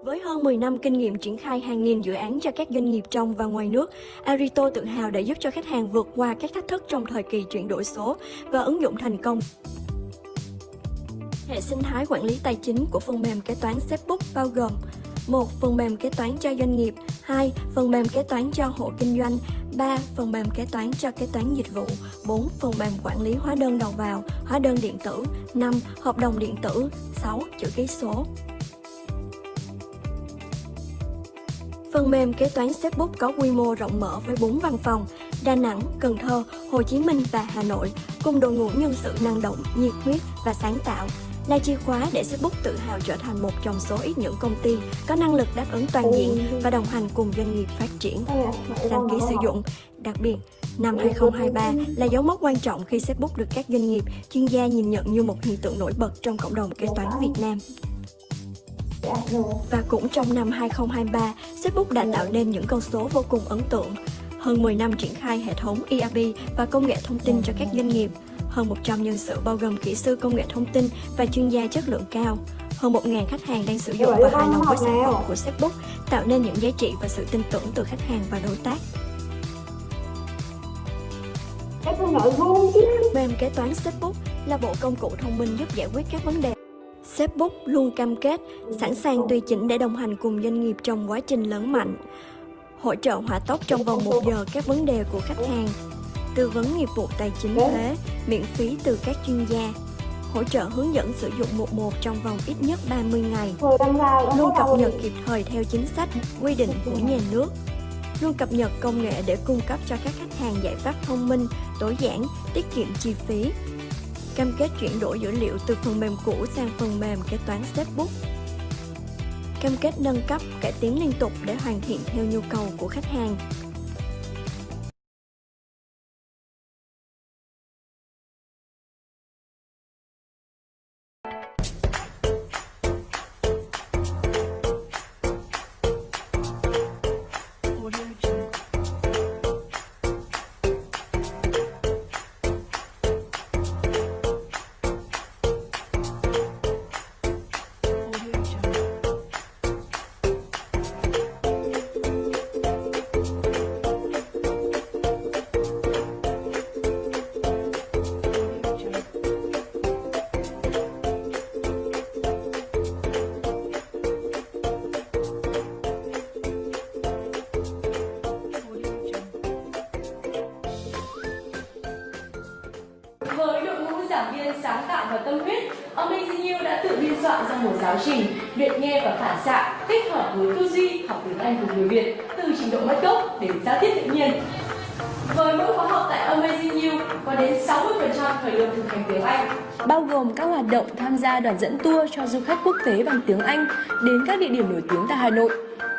Với hơn 10 năm kinh nghiệm triển khai hàng nghìn dự án cho các doanh nghiệp trong và ngoài nước, Arito tự hào đã giúp cho khách hàng vượt qua các thách thức trong thời kỳ chuyển đổi số và ứng dụng thành công. Hệ sinh thái quản lý tài chính của phần mềm kế toán Safebooks bao gồm: 1. Phần mềm kế toán cho doanh nghiệp. 2. Phần mềm kế toán cho hộ kinh doanh. 3. Phần mềm kế toán cho kế toán dịch vụ. 4. Phần mềm quản lý hóa đơn đầu vào, hóa đơn điện tử. 5. Hợp đồng điện tử. 6. Chữ ký số. Phần mềm kế toán Safebooks có quy mô rộng mở với 4 văn phòng: Đà Nẵng, Cần Thơ, Hồ Chí Minh và Hà Nội, cùng đội ngũ nhân sự năng động, nhiệt huyết và sáng tạo, là chìa khóa để Safebooks tự hào trở thành một trong số ít những công ty có năng lực đáp ứng toàn diện và đồng hành cùng doanh nghiệp phát triển. Đăng ký sử dụng. Đặc biệt, năm 2023 là dấu mốc quan trọng khi Safebooks được các doanh nghiệp, chuyên gia nhìn nhận như một hiện tượng nổi bật trong cộng đồng kế toán Việt Nam. Và cũng trong năm 2023, Safebooks đã tạo nên những con số vô cùng ấn tượng. Hơn 10 năm triển khai hệ thống ERP và công nghệ thông tin cho các doanh nghiệp. Hơn 100 nhân sự bao gồm kỹ sư công nghệ thông tin và chuyên gia chất lượng cao. Hơn 1.000 khách hàng đang sử dụng và hài lòng với sản phẩm của Safebooks, tạo nên những giá trị và sự tin tưởng từ khách hàng và đối tác. Mềm kế toán Safebooks là bộ công cụ thông minh giúp giải quyết các vấn đề. Safebooks luôn cam kết, sẵn sàng tùy chỉnh để đồng hành cùng doanh nghiệp trong quá trình lớn mạnh, hỗ trợ hỏa tốc trong vòng 1 giờ các vấn đề của khách hàng, tư vấn nghiệp vụ tài chính thuế, miễn phí từ các chuyên gia, hỗ trợ hướng dẫn sử dụng 11 trong vòng ít nhất 30 ngày, luôn cập nhật kịp thời theo chính sách, quy định của nhà nước, luôn cập nhật công nghệ để cung cấp cho các khách hàng giải pháp thông minh, tối giản, tiết kiệm chi phí, cam kết chuyển đổi dữ liệu từ phần mềm cũ sang phần mềm kế toán Safebooks, cam kết nâng cấp, cải tiến liên tục để hoàn thiện theo nhu cầu của khách hàng. Với đội ngũ giảng viên sáng tạo và tâm huyết, Amazing You đã tự biên soạn ra một giáo trình luyện nghe và phản xạ kết hợp với tư duy học tiếng Anh của người Việt từ trình độ mất gốc đến giao tiếp tự nhiên. Với mỗi khóa học tại Amazing You có đến 60% thời lượng thực hành tiếng Anh, bao gồm các hoạt động tham gia đoàn dẫn tour cho du khách quốc tế bằng tiếng Anh đến các địa điểm nổi tiếng tại Hà Nội,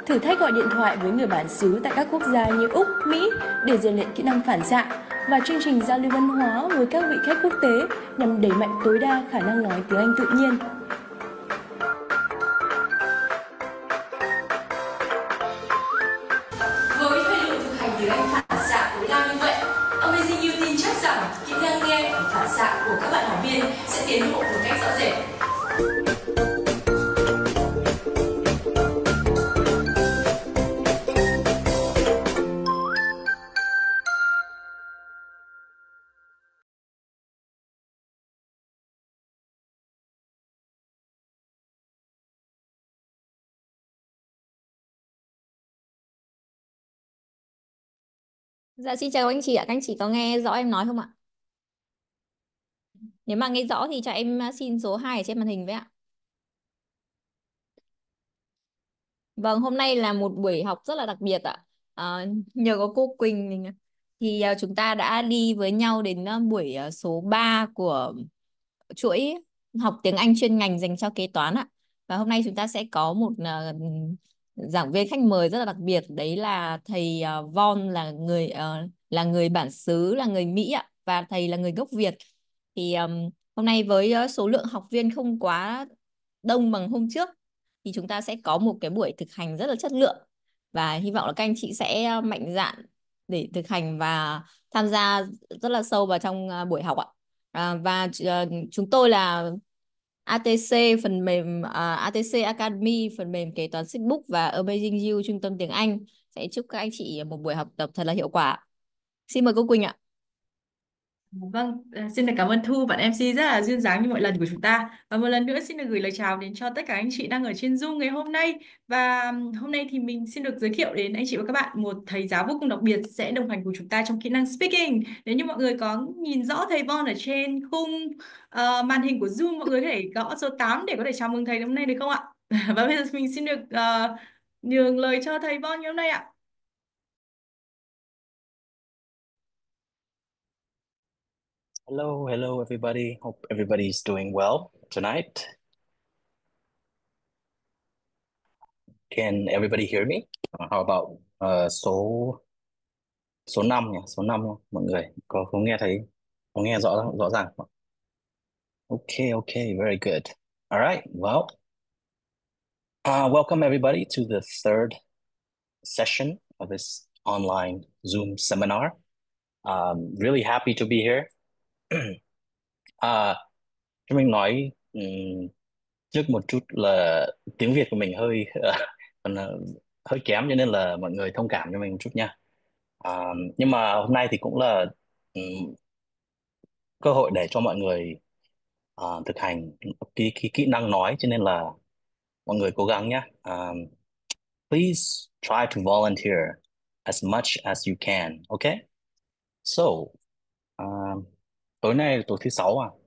thử thách gọi điện thoại với người bản xứ tại các quốc gia như Úc, Mỹ để rèn luyện kỹ năng phản xạ, và chương trình giao lưu văn hóa với các vị khách quốc tế nhằm đẩy mạnh tối đa khả năng nói tiếng Anh tự nhiên. Với thời lượng thực hành tiếng Anh phản xạ tối đa như vậy, Amazing You tin chắc rằng kỹ năng nghe và phản xạ của các bạn học viên sẽ tiến bộ một cách rõ rệt. Dạ xin chào anh chị ạ, các anh chị có nghe rõ em nói không ạ? Nếu mà nghe rõ thì cho em xin số 2 ở trên màn hình với ạ. Vâng, hôm nay là một buổi học rất là đặc biệt ạ. Nhờ có cô Quỳnh thì chúng ta đã đi với nhau đến buổi số 3 của chuỗi học tiếng Anh chuyên ngành dành cho kế toán ạ. Và hôm nay chúng ta sẽ có một giảng viên khách mời rất là đặc biệt, đấy là thầy Von, là người bản xứ, là người Mỹ ạ, và thầy là người gốc Việt. Thì hôm nay với số lượng học viên không quá đông bằng hôm trước thì chúng ta sẽ có một cái buổi thực hành rất là chất lượng, và hy vọng là các anh chị sẽ mạnh dạn để thực hành và tham gia rất là sâu vào trong buổi học ạ. Và chúng tôi là ATC phần mềm ATC Academy, phần mềm kế toán Safebooks và Amazing You, trung tâm tiếng Anh sẽ chúc các anh chị một buổi học tập thật là hiệu quả. Xin mời cô Quỳnh ạ. Vâng, xin được cảm ơn Thu, bạn MC rất là duyên dáng như mọi lần của chúng ta. Và một lần nữa xin được gửi lời chào đến cho tất cả anh chị đang ở trên Zoom ngày hôm nay. Và hôm nay thì mình xin được giới thiệu đến anh chị và các bạn một thầy giáo vô cùng đặc biệt sẽ đồng hành cùng chúng ta trong kỹ năng speaking. Nếu như mọi người có nhìn rõ thầy Von ở trên khung màn hình của Zoom, mọi người có thể gõ số 8 để có thể chào mừng thầy hôm nay được không ạ? Và bây giờ mình xin được nhường lời cho thầy Von ngày hôm nay ạ. Hello, everybody. Hope everybody's doing well tonight. Can everybody hear me? How about số số 5 nhỉ? Số 5 nha. Mọi người có nghe thấy, có nghe rõ rõ ràng không? Okay, very good. All right, well, welcome everybody to the third session of this online Zoom seminar. Really happy to be here. Cho mình nói trước một chút là tiếng Việt của mình hơi còn, hơi kém, cho nên là mọi người thông cảm cho mình một chút nha. Nhưng mà hôm nay thì cũng là cơ hội để cho mọi người thực hành cái kỹ năng nói, cho nên là mọi người cố gắng nhé. Please try to volunteer as much as you can. Okay? So, tối nay là tối thứ sáu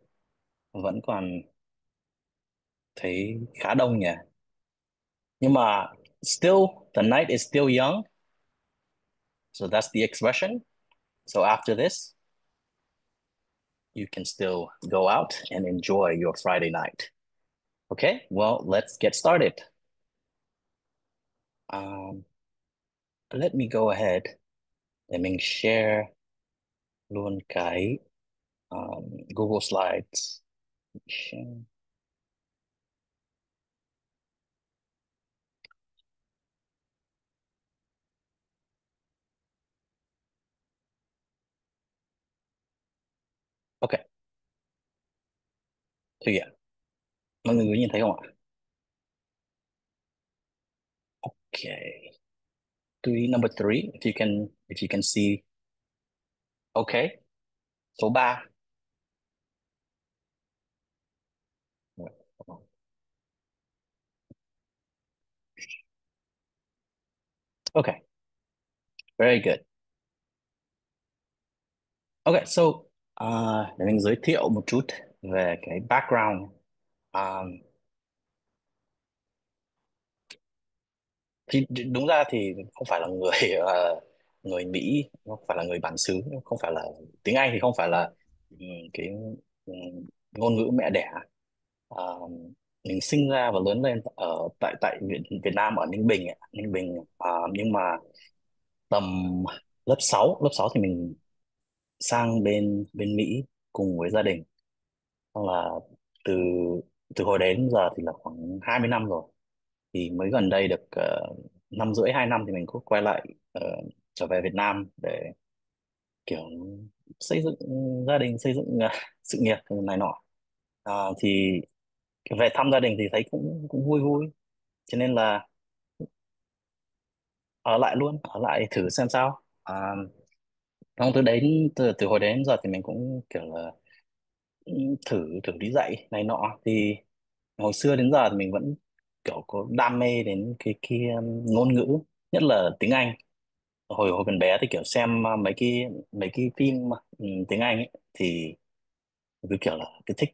vẫn còn thấy khá đông nhỉ. Nhưng mà still, the night is still young. So that's the expression. So after this, you can still go out and enjoy your Friday night. Okay, well, let's get started. Let me go ahead để mình share luôn cái Google Slides. Share. Ok, thử nghiệm. Mọi người có nhìn thấy không ạ? Okay. Number three, if you can see. Okay. Số 3. Okay. Very good. Okay, so để mình giới thiệu một chút về cái background. Thì đúng ra thì không phải là người người Mỹ, không phải là người bản xứ, không phải là tiếng Anh, thì không phải là cái ừm, ngôn ngữ mẹ đẻ. Ờ, mình sinh ra và lớn lên ở tại tại Việt Nam, ở Ninh Bình Ninh Bình. Nhưng mà tầm lớp sáu thì mình sang bên bên Mỹ cùng với gia đình. Xong là từ từ hồi đến giờ thì là khoảng 20 năm rồi, thì mới gần đây được năm rưỡi 2 năm thì mình có quay lại, trở về Việt Nam để kiểu xây dựng gia đình, xây dựng sự nghiệp này nọ. Thì về thăm gia đình thì thấy cũng cũng vui vui, cho nên là ở lại luôn, ở lại thử xem sao. Xong từ hồi đến giờ thì mình cũng kiểu là thử thử đi dạy này nọ. Thì hồi xưa đến giờ thì mình vẫn kiểu có đam mê đến cái ngôn ngữ, nhất là tiếng Anh. Hồi hồi còn bé thì kiểu xem mấy cái phim tiếng Anh ấy, thì cứ kiểu là cái thích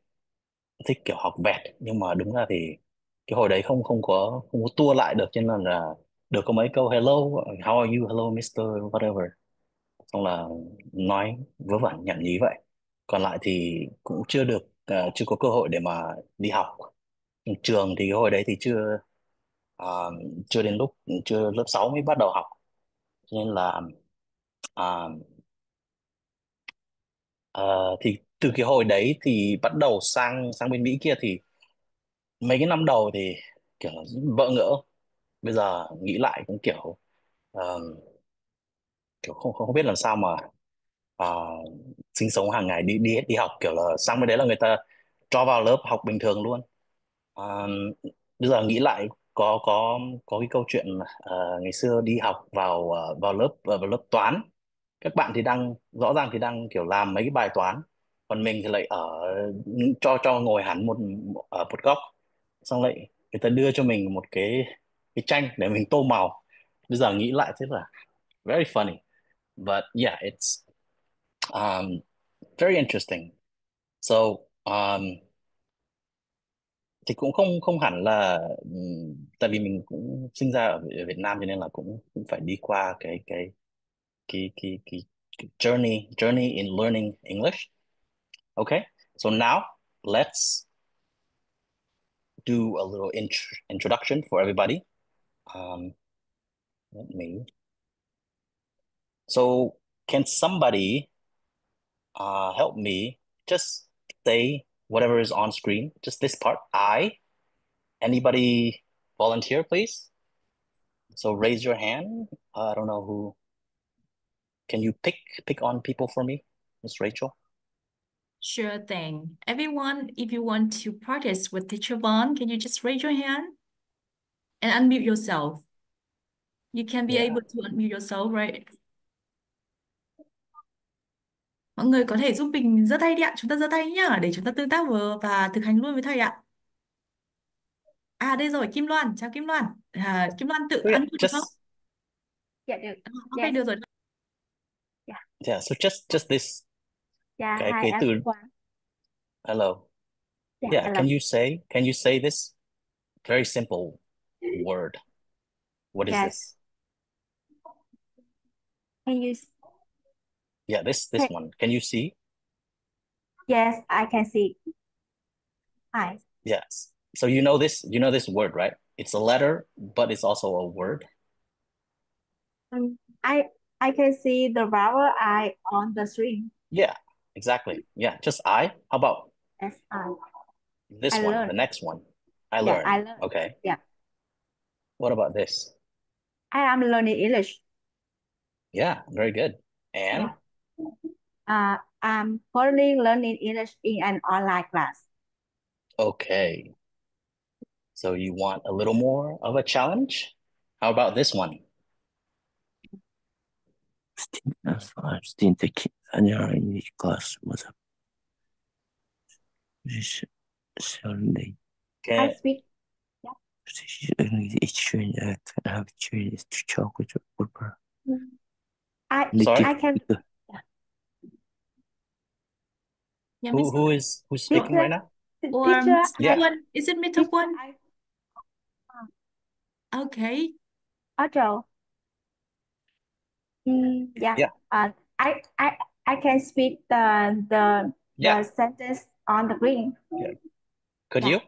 thích kiểu học vẹt. Nhưng mà đúng ra thì cái hồi đấy không có tua lại được, cho nên là được có mấy câu hello, how are you, hello Mr. whatever, xong là nói vớ vẩn nhảm nhí vậy. Còn lại thì cũng chưa có cơ hội để mà đi học trường. Thì cái hồi đấy thì ờ, chưa đến lúc chưa lớp 6 mới bắt đầu học, cho nên là ờ, thì từ cái hồi đấy thì bắt đầu sang sang bên Mỹ kia, thì mấy cái năm đầu thì kiểu là bỡ ngỡ. Bây giờ nghĩ lại cũng kiểu ờ, kiểu không biết làm sao mà ờ, sinh sống hàng ngày, đi đi đi học, kiểu là sang bên đấy là người ta cho vào lớp học bình thường luôn. Um, Bây giờ nghĩ lại, có cái câu chuyện ngày xưa đi học vào lớp toán, các bạn thì đang rõ ràng thì đang kiểu làm mấy cái bài toán, còn mình thì lại cho ngồi hẳn ở một góc, xong lại người ta đưa cho mình một cái tranh để mình tô màu. Bây giờ nghĩ lại thế là very funny, but yeah, it's um, very interesting. So um, thì cũng không không hẳn là tại vì mình cũng sinh ra ở Việt Nam, cho nên là cũng phải đi qua cái journey in learning English. Okay, so now let's do a little introduction for everybody. Let me. So can somebody help me just say whatever is on screen, just this part? Anybody volunteer, please? So raise your hand. I don't know who. Can you pick on people for me, Miss Rachel? Sure thing. Everyone, if you want to practice with Teacher Vaughn, can you just raise your hand and unmute yourself? You can be Yeah. able to unmute yourself, right? Mọi người có thể giúp mình giơ tay đi ạ. Chúng ta giơ tay nhá, để chúng ta tương tác và thực hành luôn với thầy ạ. À đây rồi, Kim Loan. Chào Kim Loan. Kim Loan tự So yeah, unmute được không? Dạ được. Ok, Dạ. được rồi. yeah. So just this. Dạ, cái hai cái em từ Quang. hello. Dạ, Yeah, hello. can you say this very simple word? What is Yes. this? Can you? Yeah, this one. Can you see? Yes, I can see. Hi. Yes. So you know this word, right? It's a letter, but it's also a word. Um, I I can see the vowel I on the screen. Yeah, exactly. Yeah, just I. How about Yes, this I one, the learn. next one? I Yeah, learn. I learn. Okay. Yeah, What about this? I am learning English. Yeah, very good. And Yeah. I'm currently learning English in an online class. okay. So you want a little more of a challenge? How about this one? 스틴트키 아니야 class 맞아. Sunday. I Can speak. chuyên học chuyên cho cái chỗ của I sorry? I can. Yeah, Miss Who's speaking right Teacher, now? or teacher, Miss Yeah. One. Is it Miss teacher, One? Okay. Auto. Yeah. Yeah. I can speak the Yeah. sentence on the screen. Yeah. Could Yeah. you?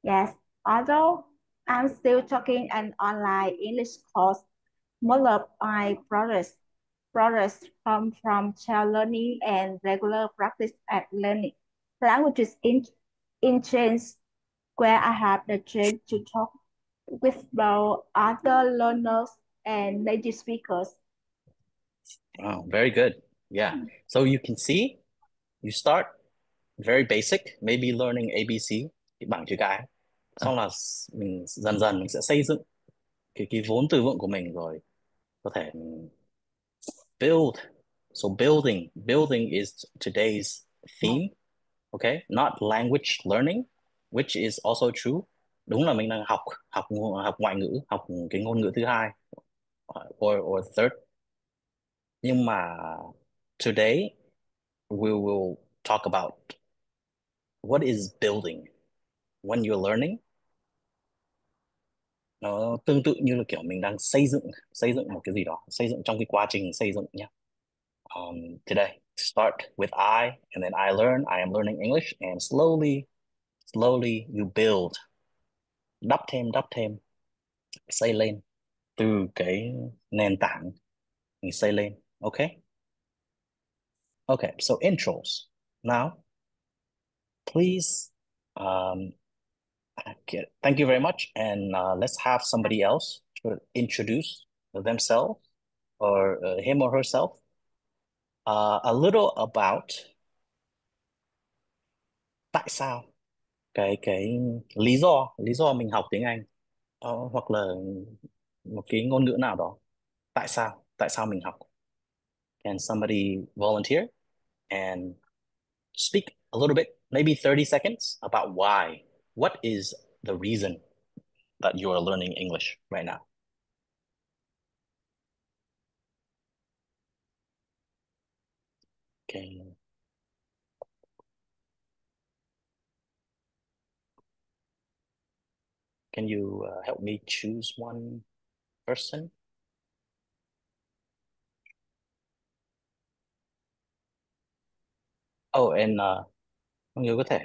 Yes. Although I'm still taking an online English course, most of my progress come from child learning and regular practice at learning languages in change, where I have the chance to talk with both other learners and native speakers. Oh, very good. Yeah. So you can see, you start very basic, maybe learning ABC, cái bảng chữ cái. Xong là mình dần dần mình sẽ xây dựng cái vốn từ vựng của mình, rồi có thể build. So building is today's theme. Okay, not language learning, which is also true. Đúng là mình đang học học học ngoại ngữ, học cái ngôn ngữ thứ hai, or third. Nhưng mà today we will talk about what is building when you're learning. Nó tương tự như là kiểu mình đang xây dựng một cái gì đó, xây dựng trong cái quá trình xây dựng nhé. Today start with I, and then I am learning English, and slowly you build, đắp thêm, xây lên từ cái nền tảng, mình xây lên. Okay. So intros now, please. Thank you very much, and let's have somebody else to introduce themselves, or him or herself, a little about tại sao cái lý do mình học tiếng Anh. Hoặc là một cái ngôn ngữ nào đó, tại sao mình học. Can somebody volunteer and speak a little bit, maybe 30 seconds, about why? What is the reason that you are learning English right now? Can you help me choose one person? Oh, and mọi người có thể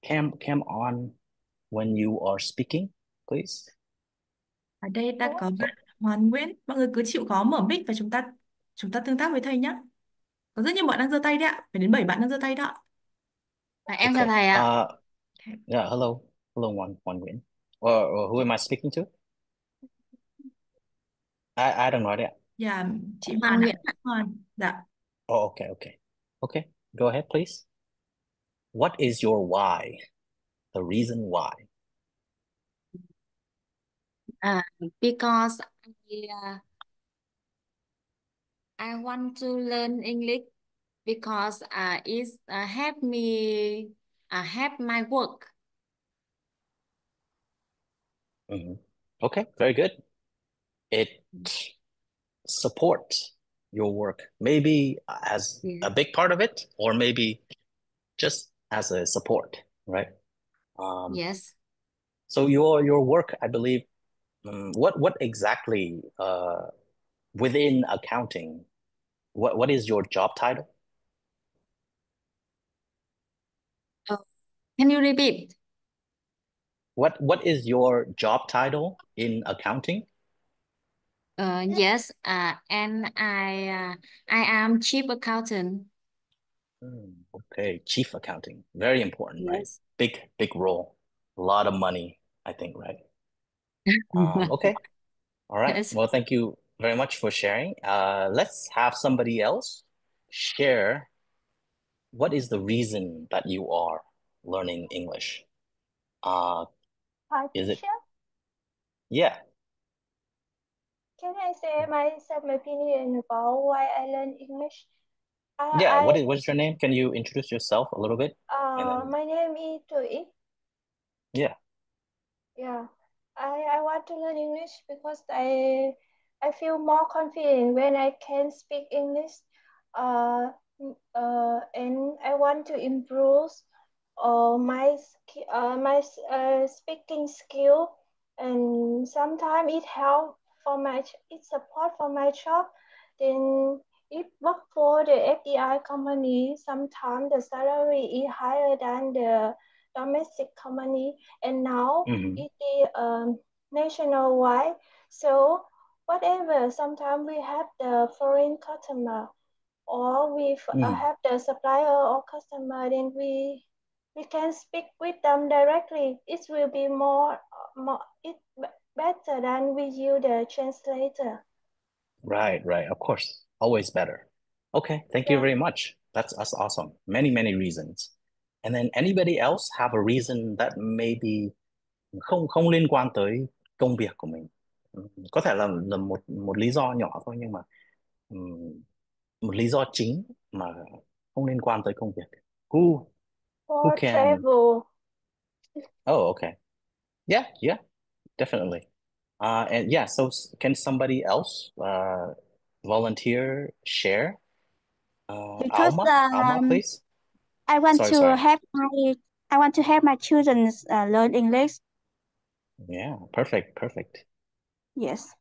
cam on when you are speaking, please. Ở đây ta có bạn Hoàn Nguyễn. Mọi người cứ chịu khó mở mic và chúng ta tương tác với thầy nhé. Có rất nhiều bạn đang giơ tay đấy ạ. Phải đến 7 bạn đang giơ tay đó. Em chào Okay. thầy ạ. Yeah, hello, Quỳnh Nguyễn. Or who am I speaking to? Ai đang nói đấy ạ? Dạ, chị Hoàn Hoàn Nguyễn ạ. Hoàn. Dạ. Oh, okay. Go ahead, please. What is your why? The reason why? Because I want to learn English because it help me help my work. Mhm. Okay, very good. It supports your work, maybe as a big part of it, or maybe just as a support, right? Yes. So your work, I believe, what exactly within accounting, what is your job title? Can you repeat? What is your job title in accounting? Yes, and I am chief accountant. Okay, chief accounting, very important, right? Yes. Big role, a lot of money, I think, right? Okay, all right. Yes. Well, thank you very much for sharing. Let's have somebody else share what is the reason that you are learning English. Hi, Is it? teacher. Yeah, Can I say my opinion about why I learn English? yeah. What is your name? Can you introduce yourself a little bit? And then, My name is Chuỗi. yeah. Yeah, I want to learn English because I feel more confident when I can speak English. And I want to improve my speaking skill, and sometimes it support for my job. Then it work for the FDI company. Sometimes the salary is higher than the domestic company, and now Mhm. it is nationwide. So whatever, sometimes we have the foreign customer, or we have the supplier or customer, then we can speak with them directly. It will be better than we use the translator. Right. Of course, always better. Okay, thank you Yeah. very much. That's awesome. Many reasons. And then anybody else have a reason that maybe không liên quan tới công việc của mình. Có thể là một lý do nhỏ thôi, nhưng mà một lý do chính mà không liên quan tới công việc. Who For can? travel. Oh, okay. Yeah, definitely. And yeah, so can somebody else volunteer, share? Because Alma, please. I want Sorry, to sorry. help my children learn English. Yeah, perfect. Yes,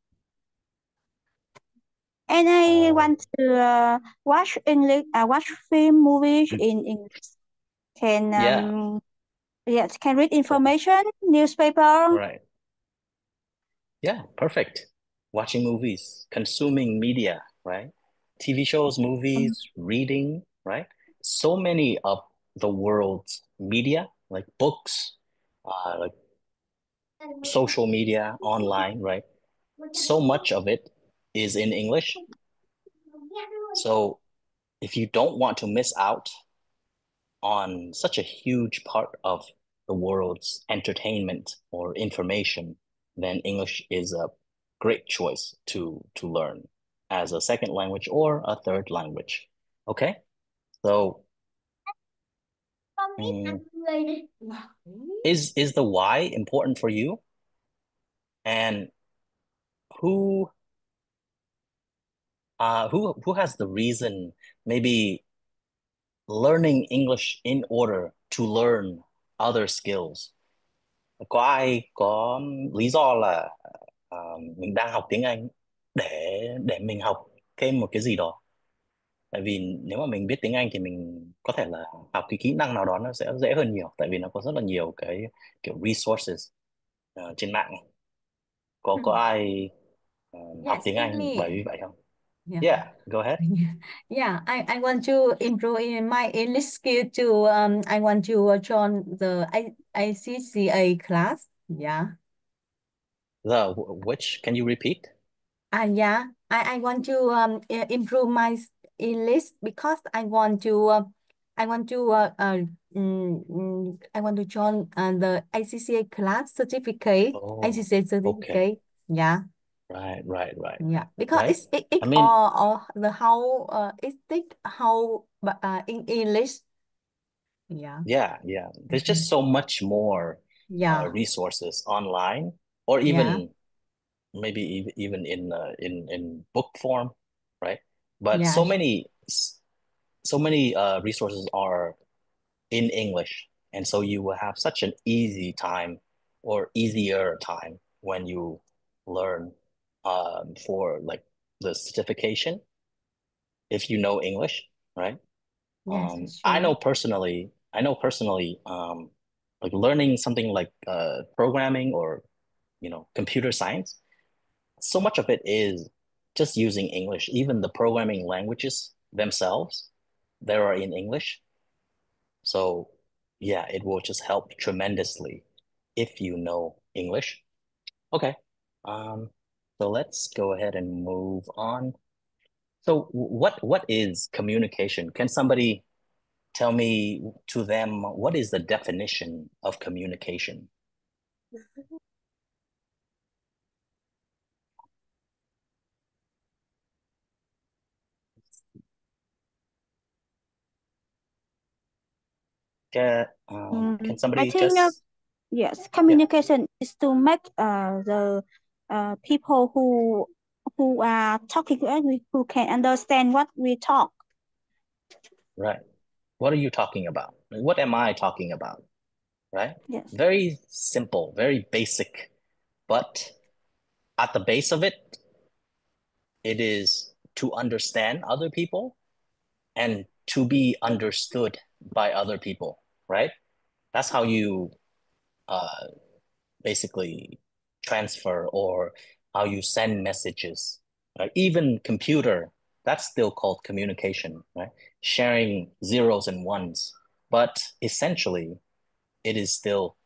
and I want to watch English, watch film, movies in English. Can Yeah, yes, can read information, newspaper. right. Yeah, perfect. Watching movies, consuming media, right? TV shows, movies, reading, right? So many of the world's media, like books, like social media, online, right? So much of it is in English. So if you don't want to miss out on such a huge part of the world's entertainment or information, then English is a great choice to learn as a second language or a third language. Okay, so is the why important for you? And who who has the reason maybe learning English in order to learn other skills? Có ai có lý do là mình đang học tiếng Anh để mình học thêm một cái gì đó? Tại vì nếu mà mình biết tiếng Anh thì mình có thể là học cái kỹ năng nào đó nó sẽ dễ hơn nhiều, tại vì nó có rất là nhiều cái kiểu resources trên mạng. Có ai học Yes, tiếng Anh bởi English. vì vậy không? Yeah. Yeah, go ahead. Yeah, I want to improve in my English skill to I want to join the ACCA class. Yeah. Which, can you repeat? Yeah, I want to improve my English because I want to I want to I want to join the ACCA class certificate. Oh, ACCA okay. certificate. Yeah. Right. Yeah, because Right. it I mean, or the how it think how in English. Yeah. yeah. There's just so much more Yeah. resources online, or Yeah. even maybe even in book form, right? But Yeah. so many resources are in English, and so you will have such an easy time or easier time when you learn for like the certification if you know English, right? Yes, that's I know true. personally, like learning something like programming or computer science. So much of it is just using English. Even the programming languages themselves, they are in English. So yeah, it will just help tremendously if you know English. Okay. So let's go ahead and move on. So what is communication? Can somebody tell me to them what is the definition of communication? Can I somebody think just yes, yeah, communication is to make the people who are talking to us who can understand what we talk. right. What are you talking about? What am I talking about? Right? Yes. Very simple, very basic, but at the base of it, it is to understand other people and to be understood by other people, right? That's how you uh, basically transfer or how you send messages, right? Even computer, that's still called communication, right? Sharing zeros and ones, but essentially it is still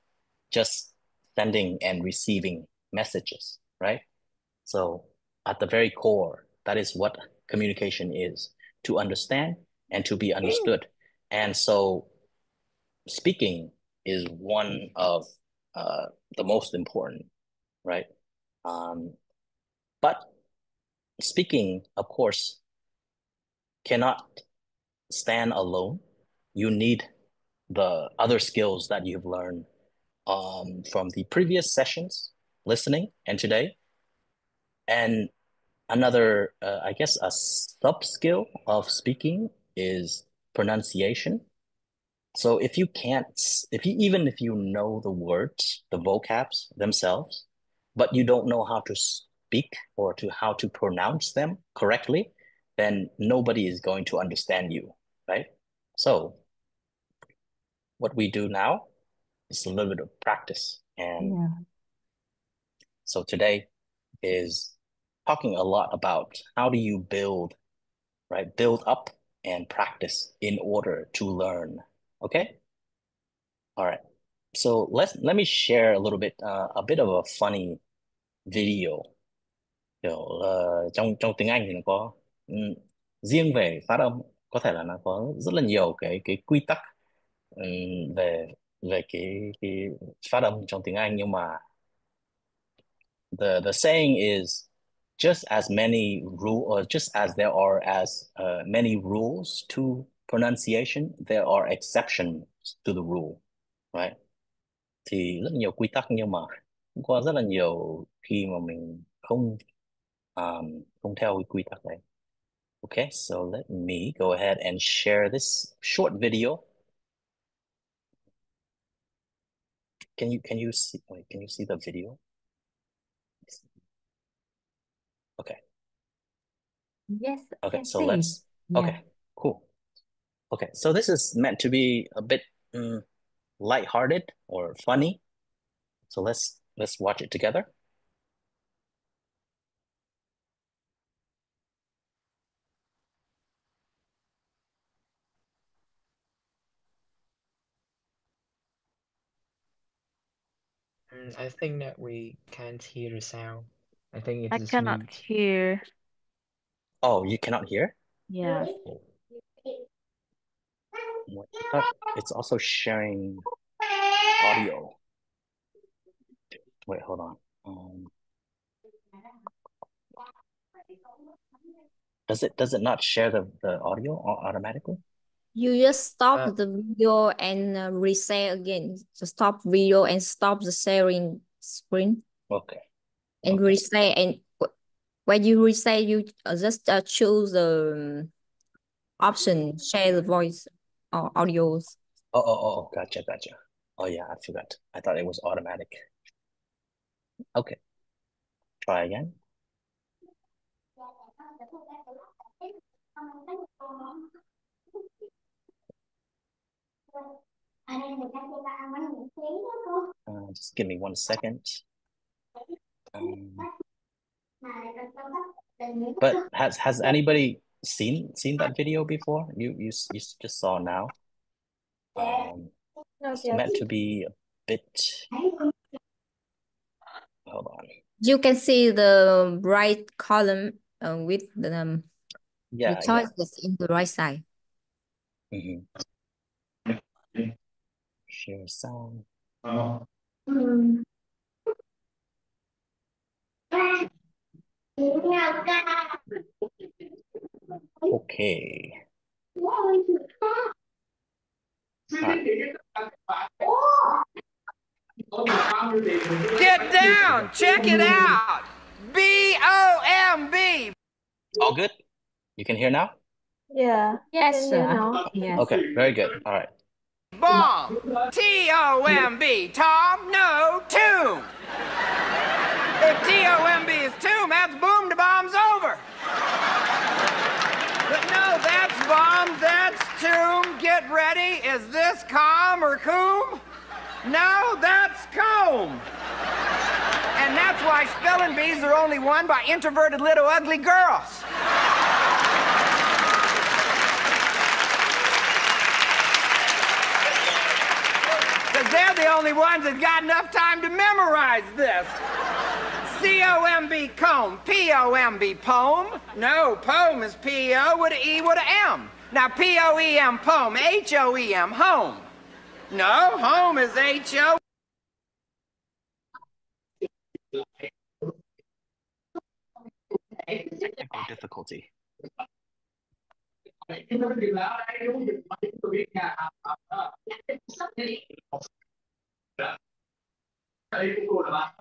just sending and receiving messages, right? So at the very core, that is what communication is, to understand and to be understood. And so speaking is one of uh, the most important, right? Um, but speaking, of course, cannot stand alone. You need the other skills that you've learned from the previous sessions, listening, and today. And another, I guess, a sub skill of speaking is pronunciation. So if you can't, if you know the words, the vocabs themselves, but you don't know how to speak or to how to pronounce them correctly, then nobody is going to understand you, right? So what we do now is a little bit of practice. And Yeah. so today is talking a lot about how do you build, right? Build up and practice in order to learn. Okay? All right. So let me share a little bit a bit of a funny video. Kiểu trong trong tiếng Anh thì nó có riêng về phát âm có thể là nó có rất là nhiều cái quy tắc về về cái phát âm trong tiếng Anh, nhưng mà the saying is just as many just as there are many rules to pronunciation, there are exceptions to the rule, right? Thì rất nhiều quy tắc, nhưng mà cũng có rất là nhiều khi mà mình không theo cái quy tắc đấy. Okay, so let me go ahead and share this short video. Can you see the video? Okay. Yes, I Okay, can so see. let's. Yeah. Okay, cool. Okay, so this is meant to be a bit lighthearted or funny. So let's watch it together. I think that we can't hear the sound. I think it I is cannot mute. hear. Oh, you cannot hear? Yeah. I thought it's also sharing audio. Wait, hold on. Does it not share the audio automatically? You just stop Uh, the video and reshare again. So stop video and stop the sharing screen Okay. and Okay. reshare. And when you reshare, you just choose the option share the voice or audios. Oh, gotcha. Oh yeah, I forgot. I thought it was automatic. Okay. Try again. Just give me 1 second. But has anybody seen that video before? You just saw now. It's meant to be a bit. Hold on. You can see the right column with the Yeah. choices in the right side. Share sound. Okay. Get down, check it out. BOMB. All good? You can hear now? Yeah. Yes, sir. Yes. Okay, very good. All right. Bomb. TOMB. Tom, no, tomb. If TOMB is tomb, that's boom, the bomb's over. But no, that's bomb, that's tomb. Get ready. Is this calm or coom? No, that's comb. And that's why spelling bees are only won by introverted little ugly girls. Because they're the only ones that got enough time to memorize this. C-O-M-B, comb. P-O-M-B, poem. No, poem is P-O with an E with an M. Now, P-O-E-M, poem. H-O-E-M, home. No, home is H-O. Technical difficulty. Sorry about that.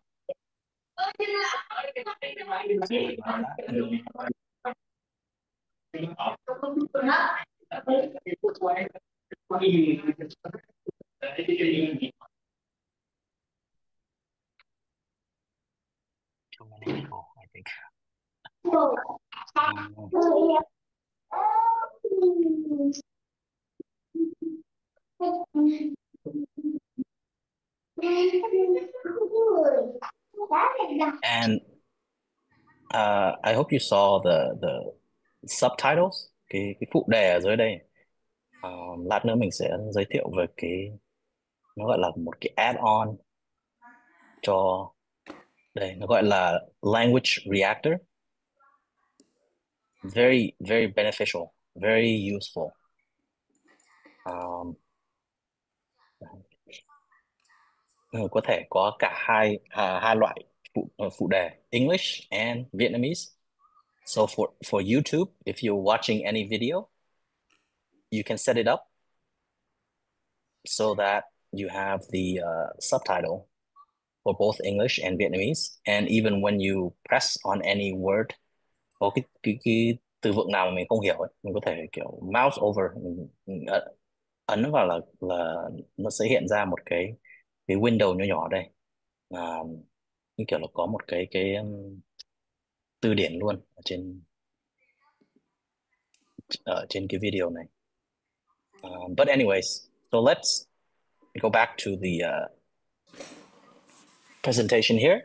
Too many people, I think. And I hope you saw the subtitles, cái phụ đề ở dưới đây. Lát nữa mình sẽ giới thiệu về nó gọi là một cái add-on cho đây, nó gọi là language reactor. Very, very beneficial, very useful. có thể có cả hai loại phụ đề, English and Vietnamese. So for YouTube, if you're watching any video, you can set it up so that you have the subtitle for both English and Vietnamese. And even when you press on any word, có cái từ vựng nào mà mình không hiểu ấy, mình có thể kiểu mouse over, mình ấn vào là nó sẽ hiện ra một cái window nhỏ nhỏ đây, như kiểu là có một cái từ điển luôn ở trên cái video này. But anyways, so let's go back to the presentation here.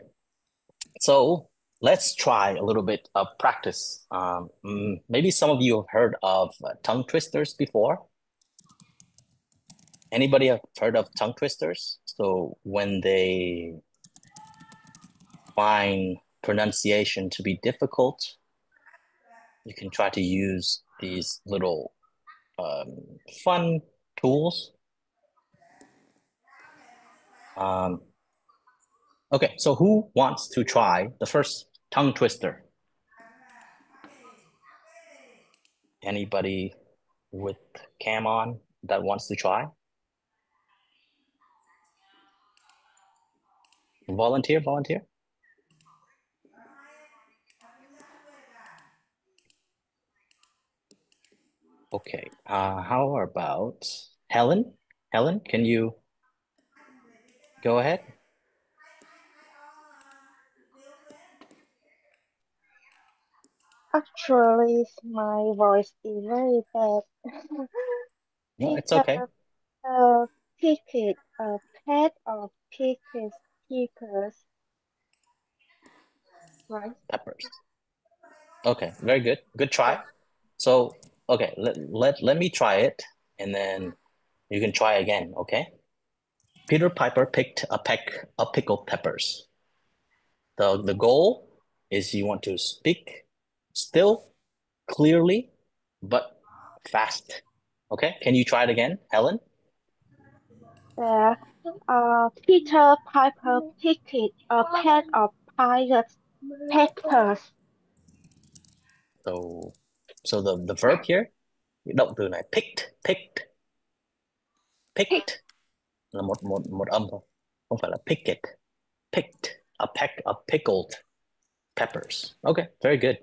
So let's try a little bit of practice. Maybe some of you have heard of tongue twisters before. Anybody have heard of tongue twisters? So when they find pronunciation to be difficult, you can try to use these little fun tools. Okay, so who wants to try the first tongue twister? Anybody with cam on that wants to try? Volunteer. Okay, how about Helen? Helen, can you go ahead? Actually, my voice is very bad. No, it's okay. Pick it, a pet or pickers, pickers. Right? Peppers. Okay, very good. Good try. So, okay, let me try it, and then you can try again, okay? Peter Piper picked a peck of pickled peppers. The goal is you want to speak still, clearly, but fast. Okay, can you try it again, Helen? Peter Piper picked a peck of peppers. So the verb here, cái động từ này picked là một âm thôi, không phải là picked a peck of pickled peppers. Okay, very good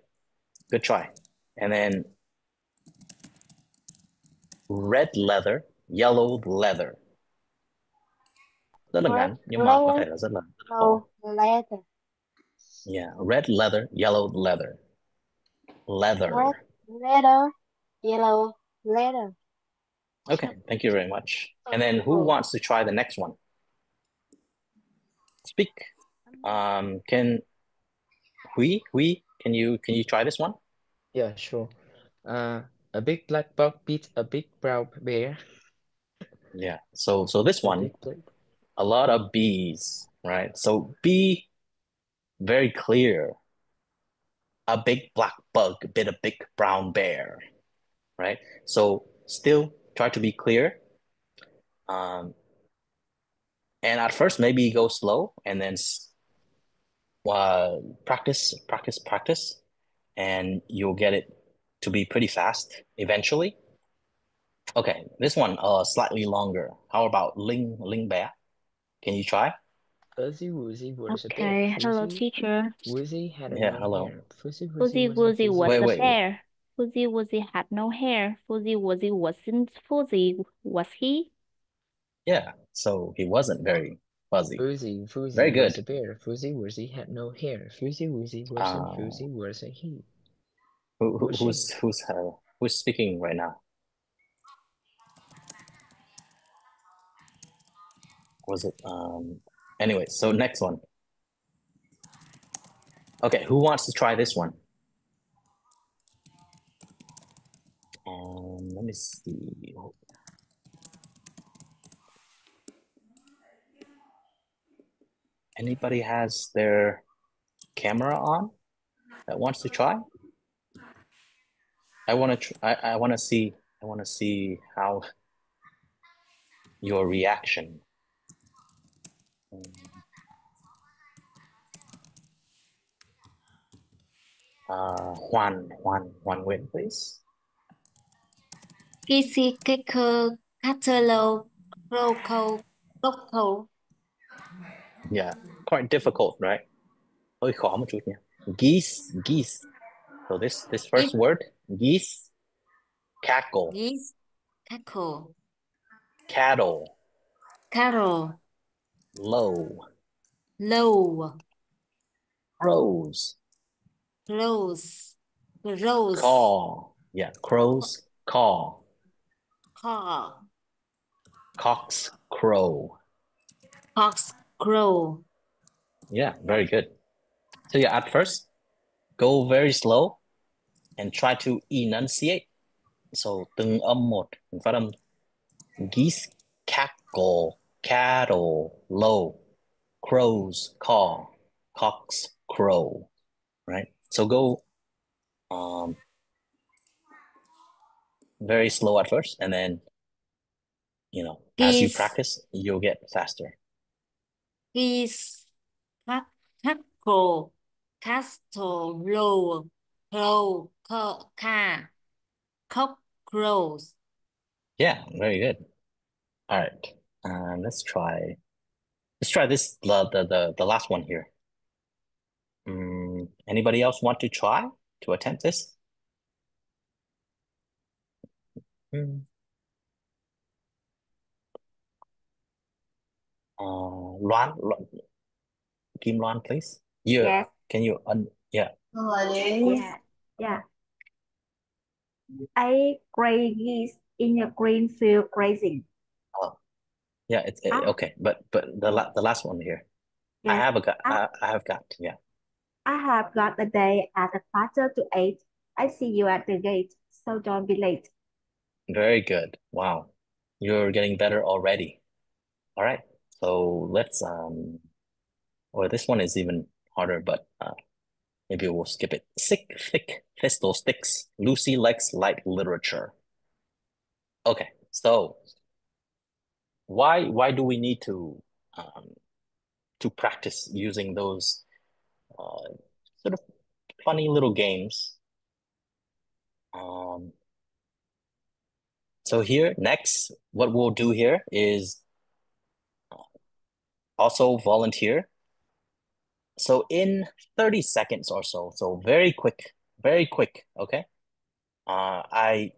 try. And then red leather, yellow leather. Rất là ngắn nhưng mà có thể là rất là khó. Leather. Yeah, red leather, yellow leather. Leather. Red leather, yellow leather. Okay, thank you very much. And then who wants to try the next one? Speak. Can can you try this one? Yeah, sure. A big black bug beat a big brown bear. Yeah. So this one, a lot of B's, right? So be very clear. A big black bug bit a big brown bear, right? So still try to be clear. And at first, maybe go slow and then practice, and you'll get it to be pretty fast eventually. Okay, this one slightly longer. How about Ling Bear? Can you try? Fuzzy Wuzzy was a bear. Okay, hello teacher. Wuzzy had Yeah, no hello. hair. Fuzzy Fuzzy was Wuzzy was Wait, a wait. bear. Fuzzy Wuzzy had no hair. Fuzzy Wuzzy wasn't fuzzy, was he? Yeah, so he wasn't very fuzzy. Fuzzy Very was good. a bear. Fuzzy Wuzzy had no hair. Fuzzy Wuzzy wasn't fuzzy, wasn't he? Who's speaking right now? Was it anyway, so next one. Okay, who wants to try this one? Let me see. Anybody has their camera on that wants to try? I want to see how your reaction. Hoàn Nguyễn, please. Kissy, kicker, catalog, local, local. Yeah, quite difficult, right? Hơi khó một chút nha. Geese. So this first word, geese, cackle, Geese, cackle, cattle, cattle, low, low, crows, close, rose, caw. Yeah, crows, caw, caw, cocks, crow. fox, crow. Yeah, very good. So yeah, at first, go very slow and try to enunciate. So từng âm một, mình phát âm geese, cackle, cattle, low, crows, caw, cocks, crow. Right? So go very slow at first, and then as you Geese, practice, you'll get faster. geese, cackle, castle, low, crow, car, cock, crows. Yeah, very good. All right. Let's try this the last one here. Anybody else want to try to attempt this? Loan, Kim Loan, please. Yes. Can you yeah. Yeah. Yeah. A gray geese in a green field grazing. Yeah, it's okay, but the last one here. I Yes. have got, yeah. I have got a day at 7:45. I see you at the gate, so don't be late. Very good. Wow. You're getting better already. All right. So let's or this one is even harder, but maybe we'll skip it. Sick, thick, pistol sticks. Lucy likes light literature. Okay. So why do we need to practice using those sort of funny little games? So here, next, what we'll do here is also volunteer. So in 30 seconds or so, very quick, okay? I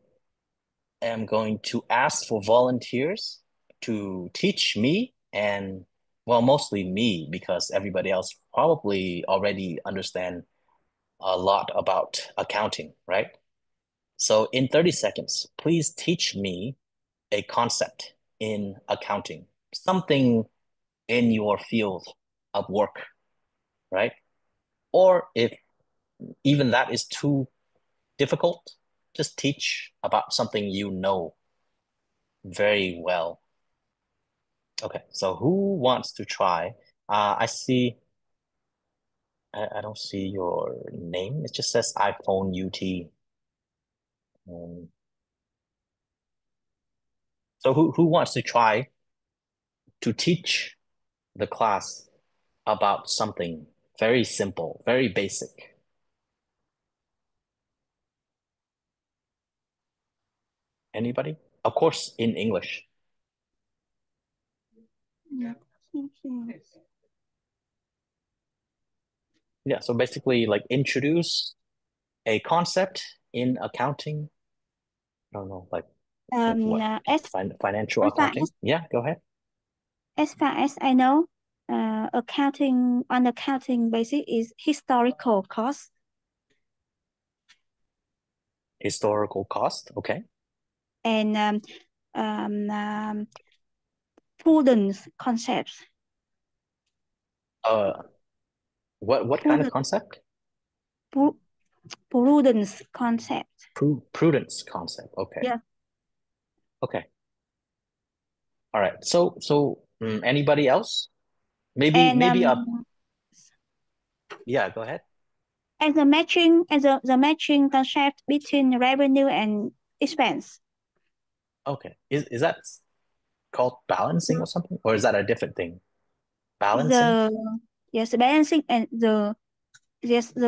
am going to ask for volunteers to teach me, and well, mostly me, because everybody else probably already understand a lot about accounting, right? So in 30 seconds, please teach me a concept in accounting, something in your field of work, right? Or if even that is too difficult, just teach about something you know very well. Okay, so who wants to try? I see, I don't see your name. It just says iPhone UT. So who wants to try to teach the class about something very simple, very basic? Anybody? Of course, in English. Yeah, so basically like introduce a concept in accounting. I don't know, like what? Financial accounting? Yeah, go ahead. As far as I know, accounting on accounting basis is historical cost. Historical cost, okay. And prudence concepts. What kind of concept? Prudence concept. Prudence concept, okay. Yeah. Okay. All right. So anybody else? Maybe yeah, go ahead. And the matching concept between revenue and expense. Okay. Is that called balancing or something? Or is that a different thing? Balancing? the yes, balancing and the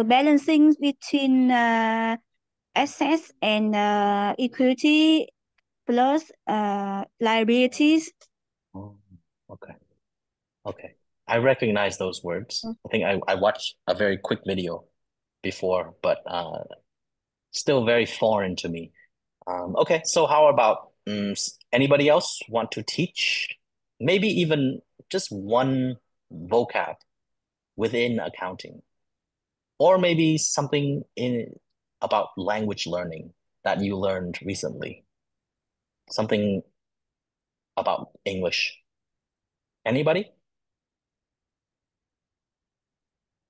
balancing between assets and equity plus liabilities. Oh, okay. Okay. I recognize those words. I think I watched a very quick video before, but still very foreign to me. Okay, so how about anybody else want to teach? Maybe even just one vocab within accounting, or maybe something in about language learning that you learned recently, something about English. Anybody?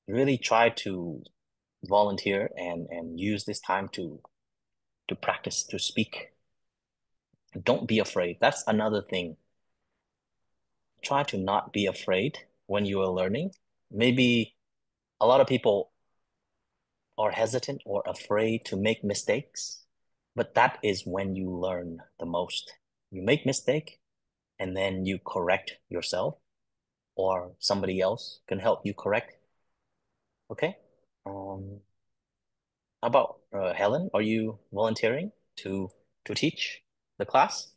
Really try to volunteer and use this time to practice to speak. Don't be afraid. That's another thing. Try to not be afraid when you are learning. Maybe a lot of people are hesitant or afraid to make mistakes, but that is when you learn the most. You make mistake and then you correct yourself, or somebody else can help you correct. Okay? How about Helen? Are you volunteering to teach the class?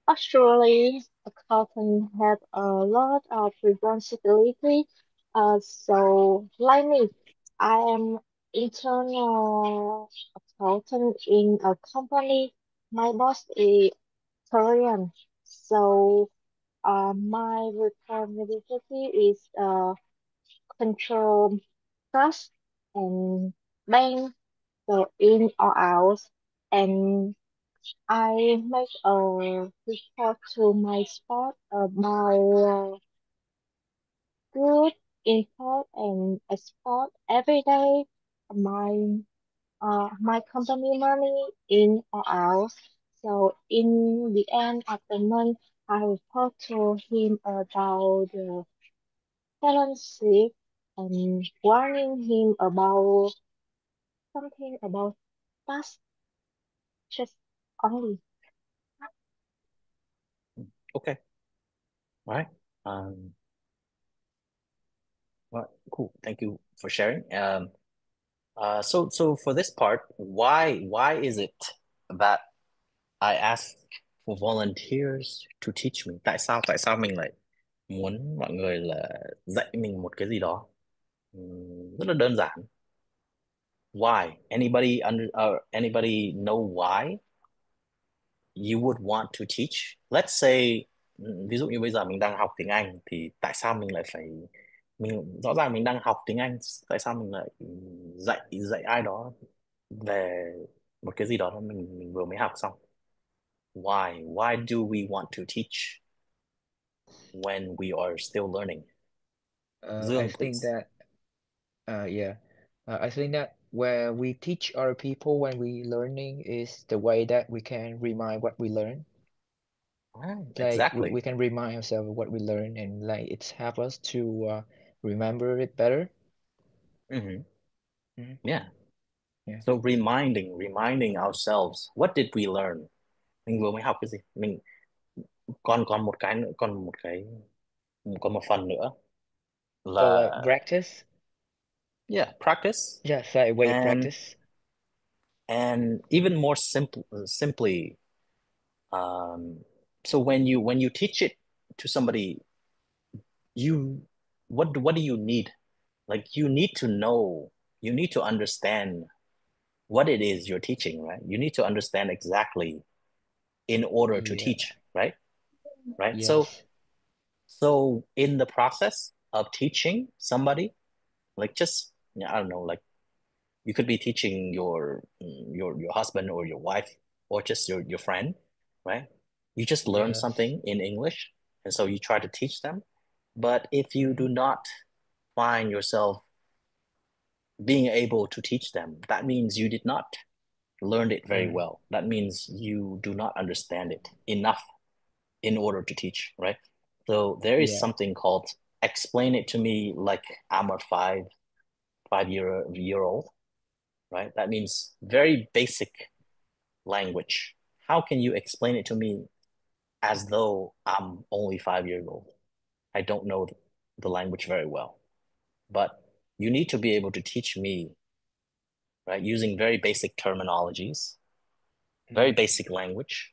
Actually, accountant have a lot of responsibility. So like me, I am internal accountant in a company. My boss is Korean. So my responsibility is control cash and bank, so in or out, and I make a report to my spot about good import and export every day. My company money in or out. So in the end of the month, I report to him about the balance sheet and warning him about something about tax just only. Okay. All right. Well, cool. Thank you for sharing. So for this part, why is it that I ask for volunteers to teach me? Tại sao mình lại muốn mọi người là dạy mình một cái gì đó? Rất là đơn giản. Why? Anybody know why you would want to teach? Let's say ví dụ như bây giờ mình đang học tiếng Anh thì tại sao mình lại phải rõ ràng mình đang học tiếng Anh, tại sao mình lại dạy dạy ai đó về một cái gì đó mình vừa mới học xong? Why do we want to teach when we are still learning? I Dương, think please. that I think that where we teach other people when we learning is the way that we can remind what we learn. Like Exactly. we can remind ourselves of what we learn, and like it's help us to remember it better. Mhm. Mhm. Yeah. Yeah. So reminding ourselves, what did we learn? Mình vừa mới học cái gì? Mình còn một cái nữa, còn một phần nữa So like là practice. yeah, practice Yeah, like way and practice. even more simply so when you teach it to somebody, what do you need? Like you need to know, you need to understand what it is you're teaching, right? You need to understand exactly in order to Yeah. teach, right? Right? Yes. So in the process of teaching somebody, like just I don't know, like you could be teaching your husband or your wife or just your friend, right? You just learn Yes. something in English, and so you try to teach them. But if you do not find yourself being able to teach them, that means you did not learn it very well. That means you do not understand it enough in order to teach, right? So there is Yeah. something called explain it to me like I'm a five year old, right? That means very basic language. How can you explain it to me as though I'm only 5 years old? I don't know the language very well. But you need to be able to teach me, right, using very basic terminologies, very basic language,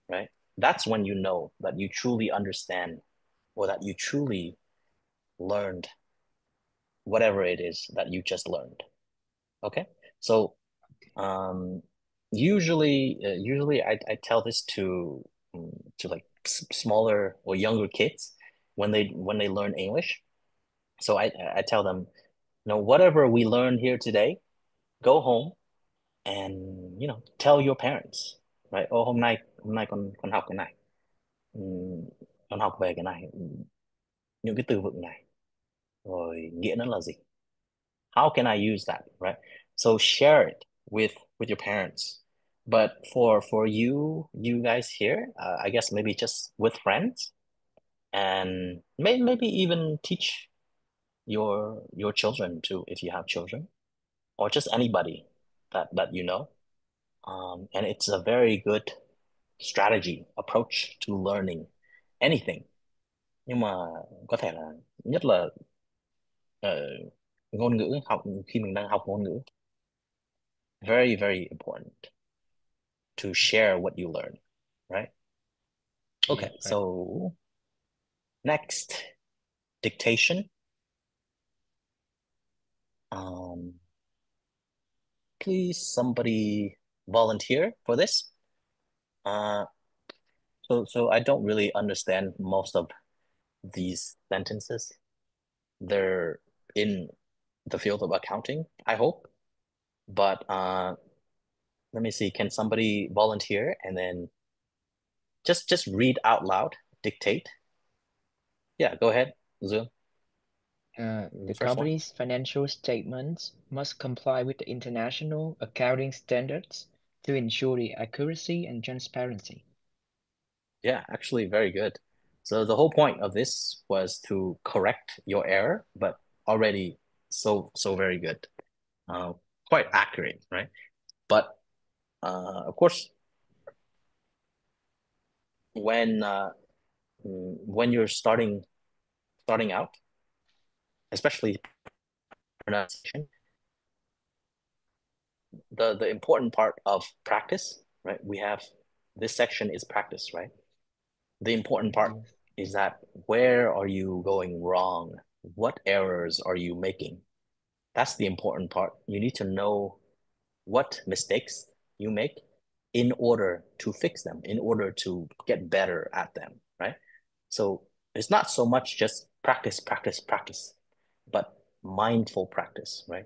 right? That's when you know that you truly understand or that you truly learned whatever it is that you just learned. Okay? So usually I tell this to like smaller or younger kids when they learn English. So I tell them, whatever we learn here today, go home and tell your parents, right? Hôm nay con học cái này. Con học về cái này, những cái từ vựng này, rồi nghĩa nó là gì? How can I use that, right? So share it with your parents. But for you guys here, I guess maybe just with friends, and maybe even teach your children too, if you have children, or just anybody that you know. And it's a very good strategy, approach to learning anything. Nhưng mà có thể là nhất là ngôn ngữ, khi mình đang học ngôn ngữ, very, very important to share what you learn, right? Okay, Yeah, right. so next, dictation. Please, somebody volunteer for this. So I don't really understand most of these sentences. They're in the field of accounting, I hope. But let me see, can somebody volunteer and then just read out loud, dictate? Yeah, go ahead, Zoom. The first one. company's financial statements must comply with the international accounting standards to ensure the accuracy and transparency. Yeah, actually very good. So the whole point of this was to correct your error, but already so very good. Quite accurate, right? But of course, when you're starting out, especially pronunciation, the important part of practice, right? We have this section is practice, right? The important part is that where are you going wrong? What errors are you making? That's the important part. You need to know what mistakes you make in order to fix them, in order to get better at them, right? So it's not so much just practice, but mindful practice, right?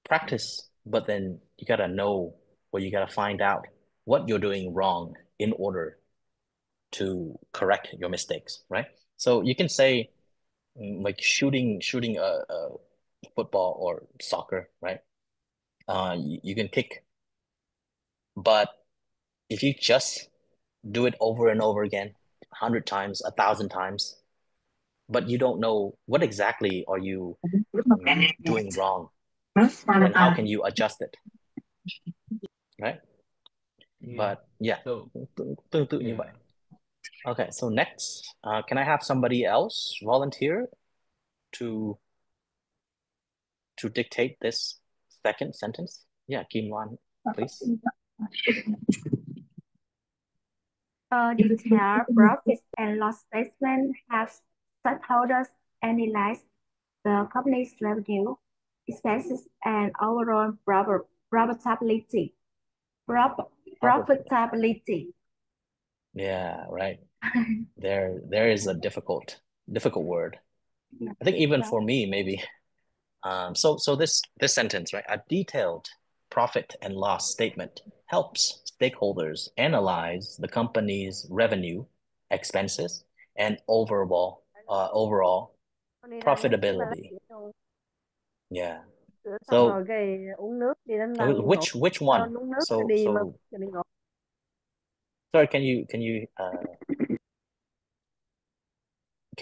Practice, but then you gotta know, or you gotta find out what you're doing wrong in order to correct your mistakes, right? So you can say, like shooting a football or soccer, right? You can kick, but if you just do it over and over again, 100 times, 1,000 times, but you don't know what exactly are you doing wrong, then how can you adjust it, right? Yeah. But yeah, tương tự như vậy. Okay, so next, can I have somebody else volunteer to dictate this second sentence? Yeah, Kim Loan, please. Detailed profit and loss statement have stockholders analyze the company's revenue, expenses, and overall profitability. Profitability. Yeah, right. There is a difficult word. I think even for me, maybe. So this sentence, right? A detailed profit and loss statement helps stakeholders analyze the company's revenue, expenses, and overall profitability. Yeah. So which one? So sorry, can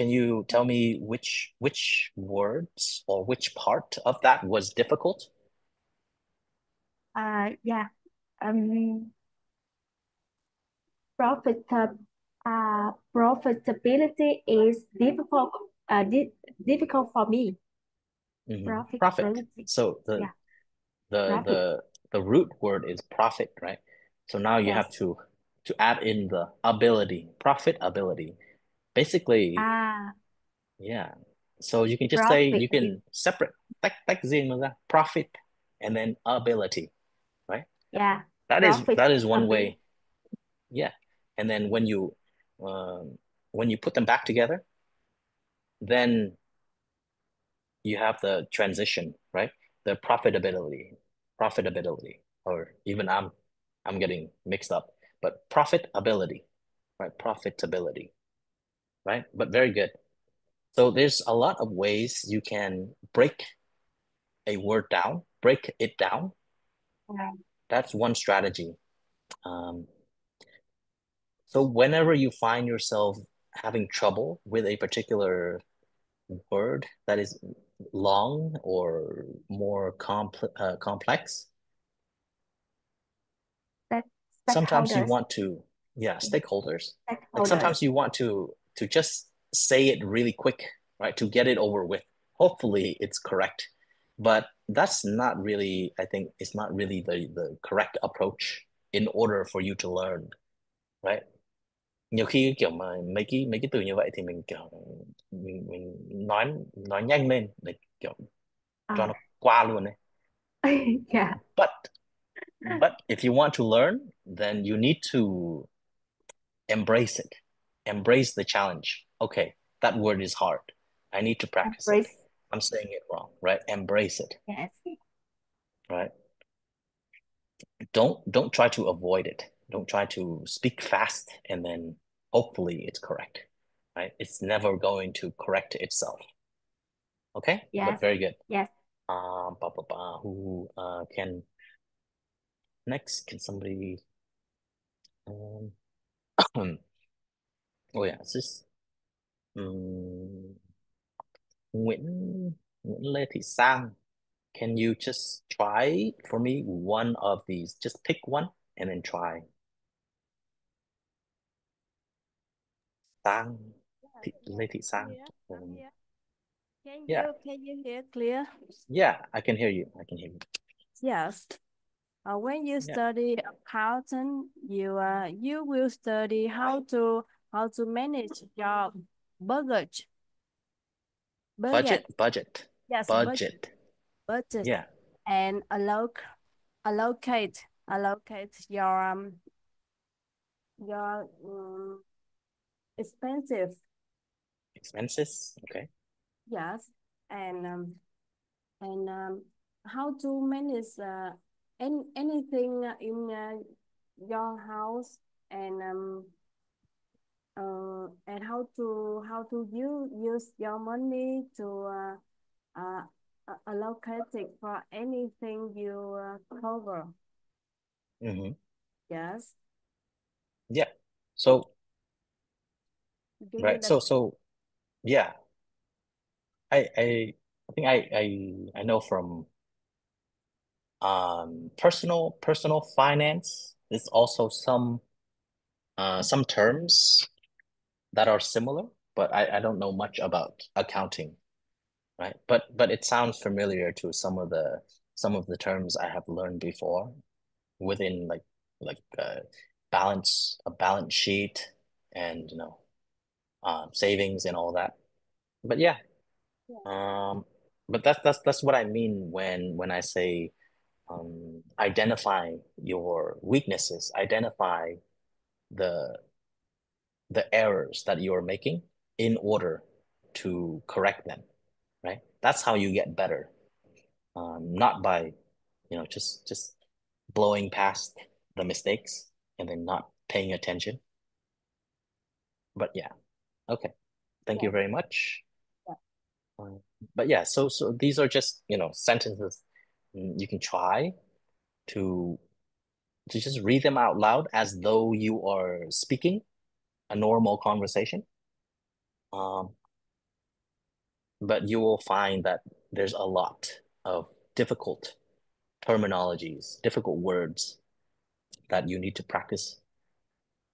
you tell me which words or which part of that was difficult? Yeah. Profit Profitability is difficult for me. Profit. Profitability. So Yeah. the Profit. the root word is profit, right? So now you have Yes. to add in the ability, profitability. Basically, yeah. So you can just say, you can separate, tách riêng nó ra, profit and then ability, right? Yeah. That is one way. Yeah. And then when you put them back together, then you have the transition, right? The profitability, or even I'm getting mixed up, but profitability, right? Profitability, right? But very good. So there's a lot of ways you can break a word down, break it down. That's one strategy. So whenever you find yourself having trouble with a particular word that is long or more complex, sometimes you want to, stakeholders. Like sometimes you want to just say it really quick, right? To get it over with. Hopefully it's correct. But that's not really, I think it's not really the correct approach in order for you to learn, right? Nhiều khi kiểu mà mấy cái từ như vậy thì mình kiểu mình nói nhanh lên để kiểu cho nó qua luôn đấy. Yeah. But if you want to learn, then you need to embrace it. Embrace the challenge. Okay, that word is hard. I need to practice it. I'm saying it wrong, right? Embrace it. Yes. Right? Don't try to avoid it. Don't try to speak fast and then hopefully it's correct. Right? It's never going to correct itself. Okay? Yes. But very good. Yes. Who can next? Can somebody oh yeah, is this Nguyễn Lê Thị Sang. Can you just try for me one of these? Just pick one and then try. Sang, Lê Thị Sang. Can you hear clear? Yeah, I can hear you. I can hear you. Yes. When you study accounting, you will study how to manage your budget. Budget. Yes, budget. Yeah. And allocate your expenses. Expenses. Okay. Yes, and how to manage anything in your house, and how to use your money to allocate it for anything you cover. Mm-hmm. Yes. Yeah. So right. So yeah. I think I know from personal finance. There's also some terms that are similar, but I don't know much about accounting, right? But it sounds familiar to some of the terms I have learned before within a balance sheet and savings and all that. But yeah. But that's what I mean when I say identify your weaknesses, identify the errors that you're making in order to correct them, right? That's how you get better, not by just blowing past the mistakes and then not paying attention. But yeah, okay, thank you very much. But yeah, so these are just sentences you can try to just read them out loud as though you are speaking a normal conversation. But you will find that there's a lot of difficult terminologies, difficult words that you need to practice.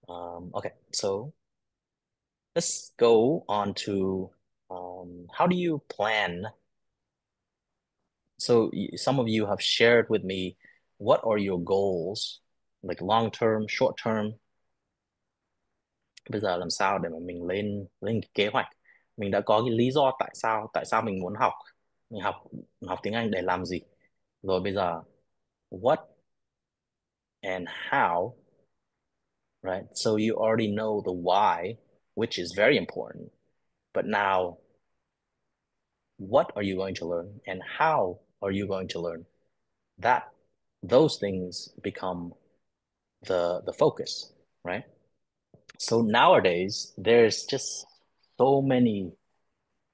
Okay, so let's go on to how do you plan? So some of you have shared with me what are your goals, like long term, short term. Bây giờ làm sao để mà mình lên lên cái kế hoạch, mình đã có cái lý do tại sao mình muốn học, mình học tiếng Anh để làm gì, rồi bây giờ what and how, right? So you already know the why, which is very important, but now what are you going to learn and how are you going to learn? Those things become the focus, right? So nowadays there's just so many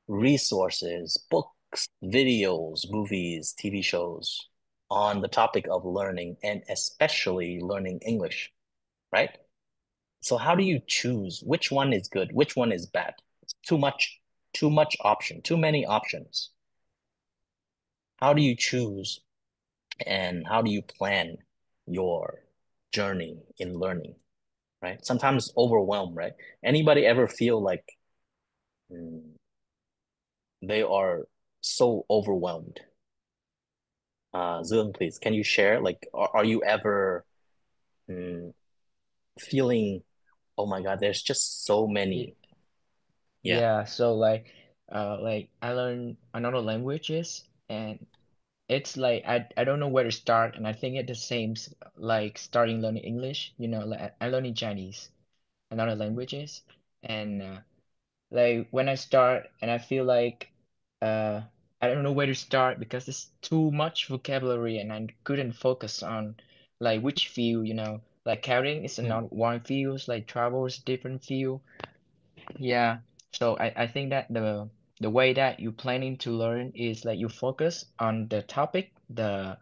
resources, books, videos, movies, TV shows on the topic of learning and especially learning English, right? So how do you choose which one is good, which one is bad? It's too much option, too many options. How do you choose and how do you plan your journey in learning, right? Sometimes overwhelmed, right? Anybody ever feel like they are so overwhelmed? Dương, please, can you share? Like, are you ever feeling, oh my God, there's just so many? Yeah. Yeah, so like I learn another languages and it's like I don't know where to start, and I think it's the same like starting learning English, like I learning Chinese, another languages, and like when I start and I feel like uh I don't know where to start because it's too much vocabulary and I couldn't focus on like which field, like counting is not one field, like travel is different field. Yeah. So I think that the way that you're planning to learn is like you focus on the topic, the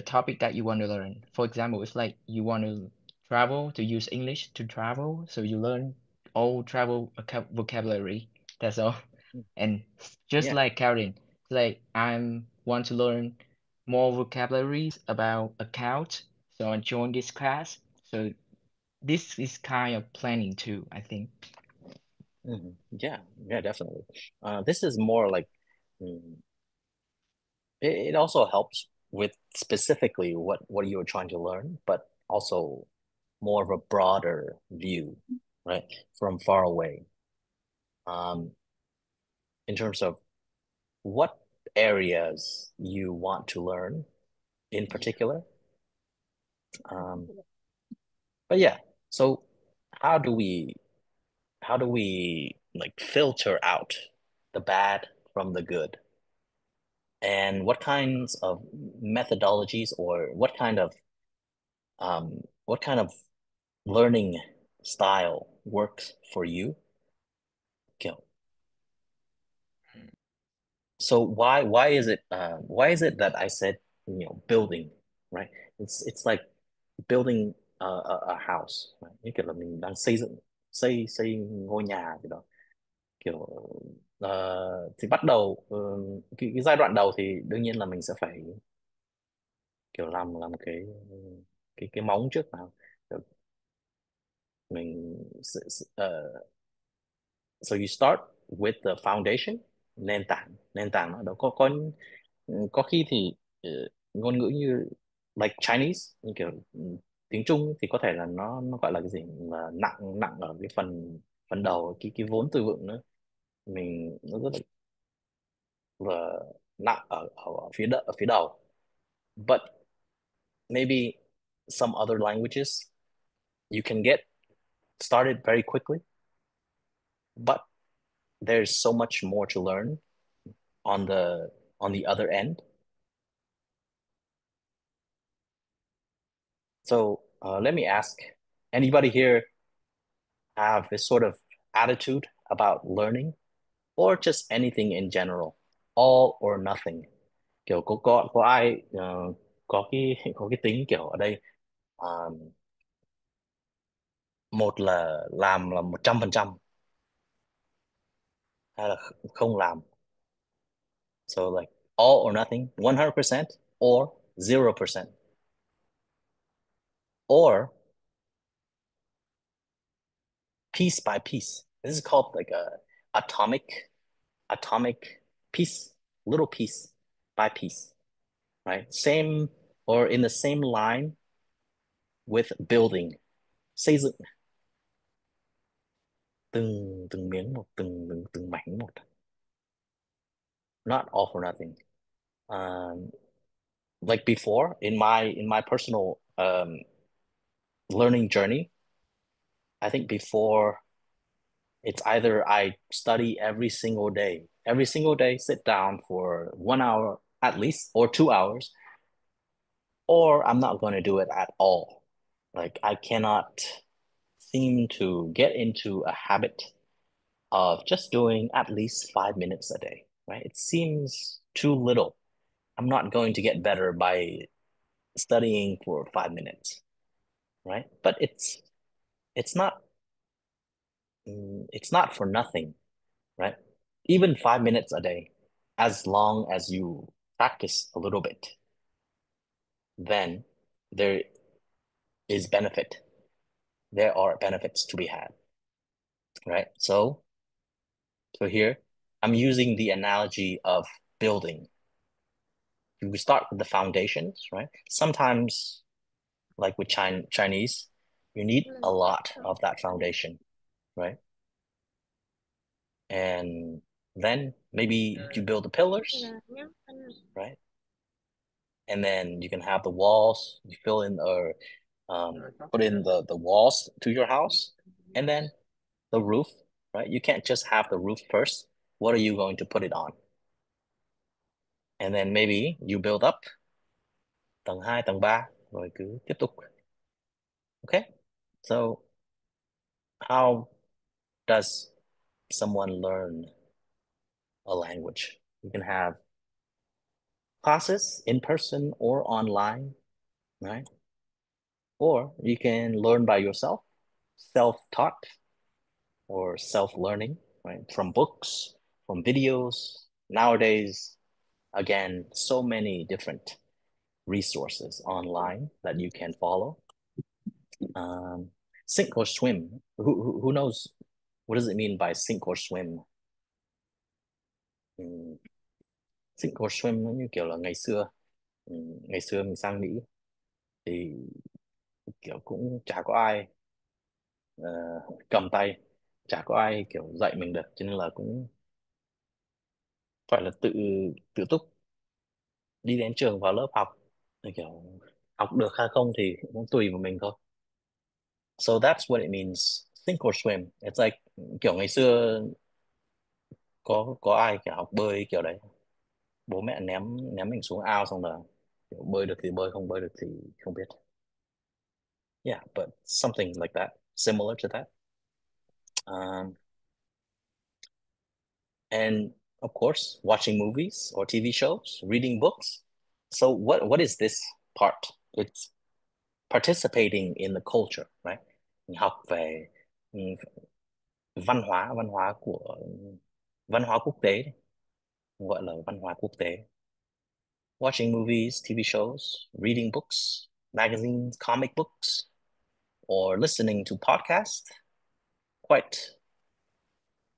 topic that you want to learn. For example, it's like you want to travel to use English to travel, so you learn all travel vocabulary. That's all. And just Yeah. like counting, like I'm want to learn more vocabularies about account, so I joined this class. So this is kind of planning too, I think. Yeah, definitely. This is more like it also helps with specifically what you're trying to learn, but also more of a broader view, right? From far away. In terms of what areas you want to learn in particular. But yeah, so how do we like filter out the bad from the good? And what kinds of methodologies or what kind of learning style works for you? Okay. So why is it that I said building, right? It's like building a house, right? Như kiểu là mình đang xây ngôi nhà gì đó, kiểu thì bắt đầu cái giai đoạn đầu thì đương nhiên là mình sẽ phải kiểu làm cái móng trước nào. Kiểu mình so you start with the foundation, nền tảng nó đâu có khi thì ngôn ngữ như like Chinese, như kiểu tiếng Trung thì có thể là nó gọi là cái gì là nặng nặng ở cái phần phần đầu, cái vốn từ vựng nữa, nó rất là nặng ở phía đầu, but maybe some other languages you can get started very quickly, but there's so much more to learn on the other end. So let me ask, anybody here have this sort of attitude about learning or just anything in general, all or nothing? Kiểu có ai có cái tính kiểu ở đây một là làm là 100% hay là không làm? So like all or nothing, 100% or 0%, or piece by piece. This is called like a atomic piece, little piece by piece, right? Same or in the same line with building, xây dựng, từng miếng một, từng mảnh một. Not all for nothing. Like before in my personal learning journey, I think before it's either I study every single day, sit down for 1 hour at least, or 2 hours, or I'm not going to do it at all. Like I cannot seem to get into a habit of just doing at least 5 minutes a day, right? It seems too little. I'm not going to get better by studying for 5 minutes, right? But it's not it's not for nothing, right? Even 5 minutes a day, as long as you practice a little bit, then there is benefit. There are benefits to be had, right? So here, I'm using the analogy of building. We start with the foundations, right? Sometimes, like with Chinese, you need a lot of that foundation, right? And then maybe you build the pillars, right? And then you can have the walls, you fill in or put in the walls to your house, and then the roof, right? You can't just have the roof first. What are you going to put it on? And then maybe you build up tầng 2, tầng 3, rồi cứ tiếp tục. Okay? So how does someone learn a language? You can have classes in person or online, right? Or you can learn by yourself, self-taught or self-learning, right? From books, from videos. Nowadays, again, so many different resources online that you can follow. Sink or swim. Who knows what does it mean by sink or swim? Sink or swim nó như kiểu là ngày xưa mình sang Mỹ thì kiểu cũng chả có ai cầm tay, chả có ai kiểu dạy mình được, cho nên là cũng phải là tự tự túc, đi đến trường vào lớp học, thì kiểu học được hay không thì cũng tùy vào mình thôi. So that's what it means, sink or swim. It's like kiểu ngày xưa có ai kiểu học bơi kiểu đấy, bố mẹ ném ném mình xuống ao xong là kiểu bơi được thì bơi, không bơi được thì không biết. Yeah, but something like that, similar to that. And of course, watching movies or TV shows, reading books. So what is this part? It's participating in the culture, right? Mình học về văn hóa quốc tế, gọi là văn hóa quốc tế. Watching movies, TV shows, reading books, magazines, comic books, or listening to podcasts.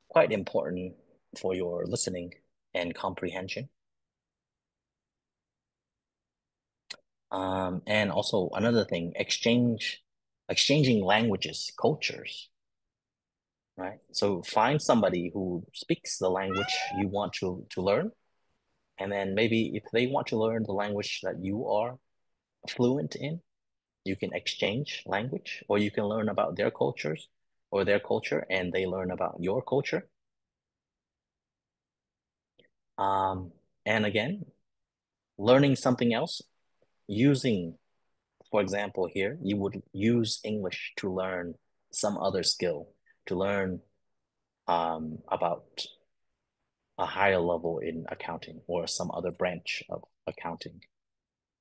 Quite important for your listening and comprehension. And also another thing, exchanging languages, cultures, right? So find somebody who speaks the language you want to learn. And then maybe if they want to learn the language that you are fluent in, you can exchange language, or you can learn about their cultures or their culture and they learn about your culture. And again, learning something else, using, for example, here, you would use English to learn some other skill, to learn about a higher level in accounting or some other branch of accounting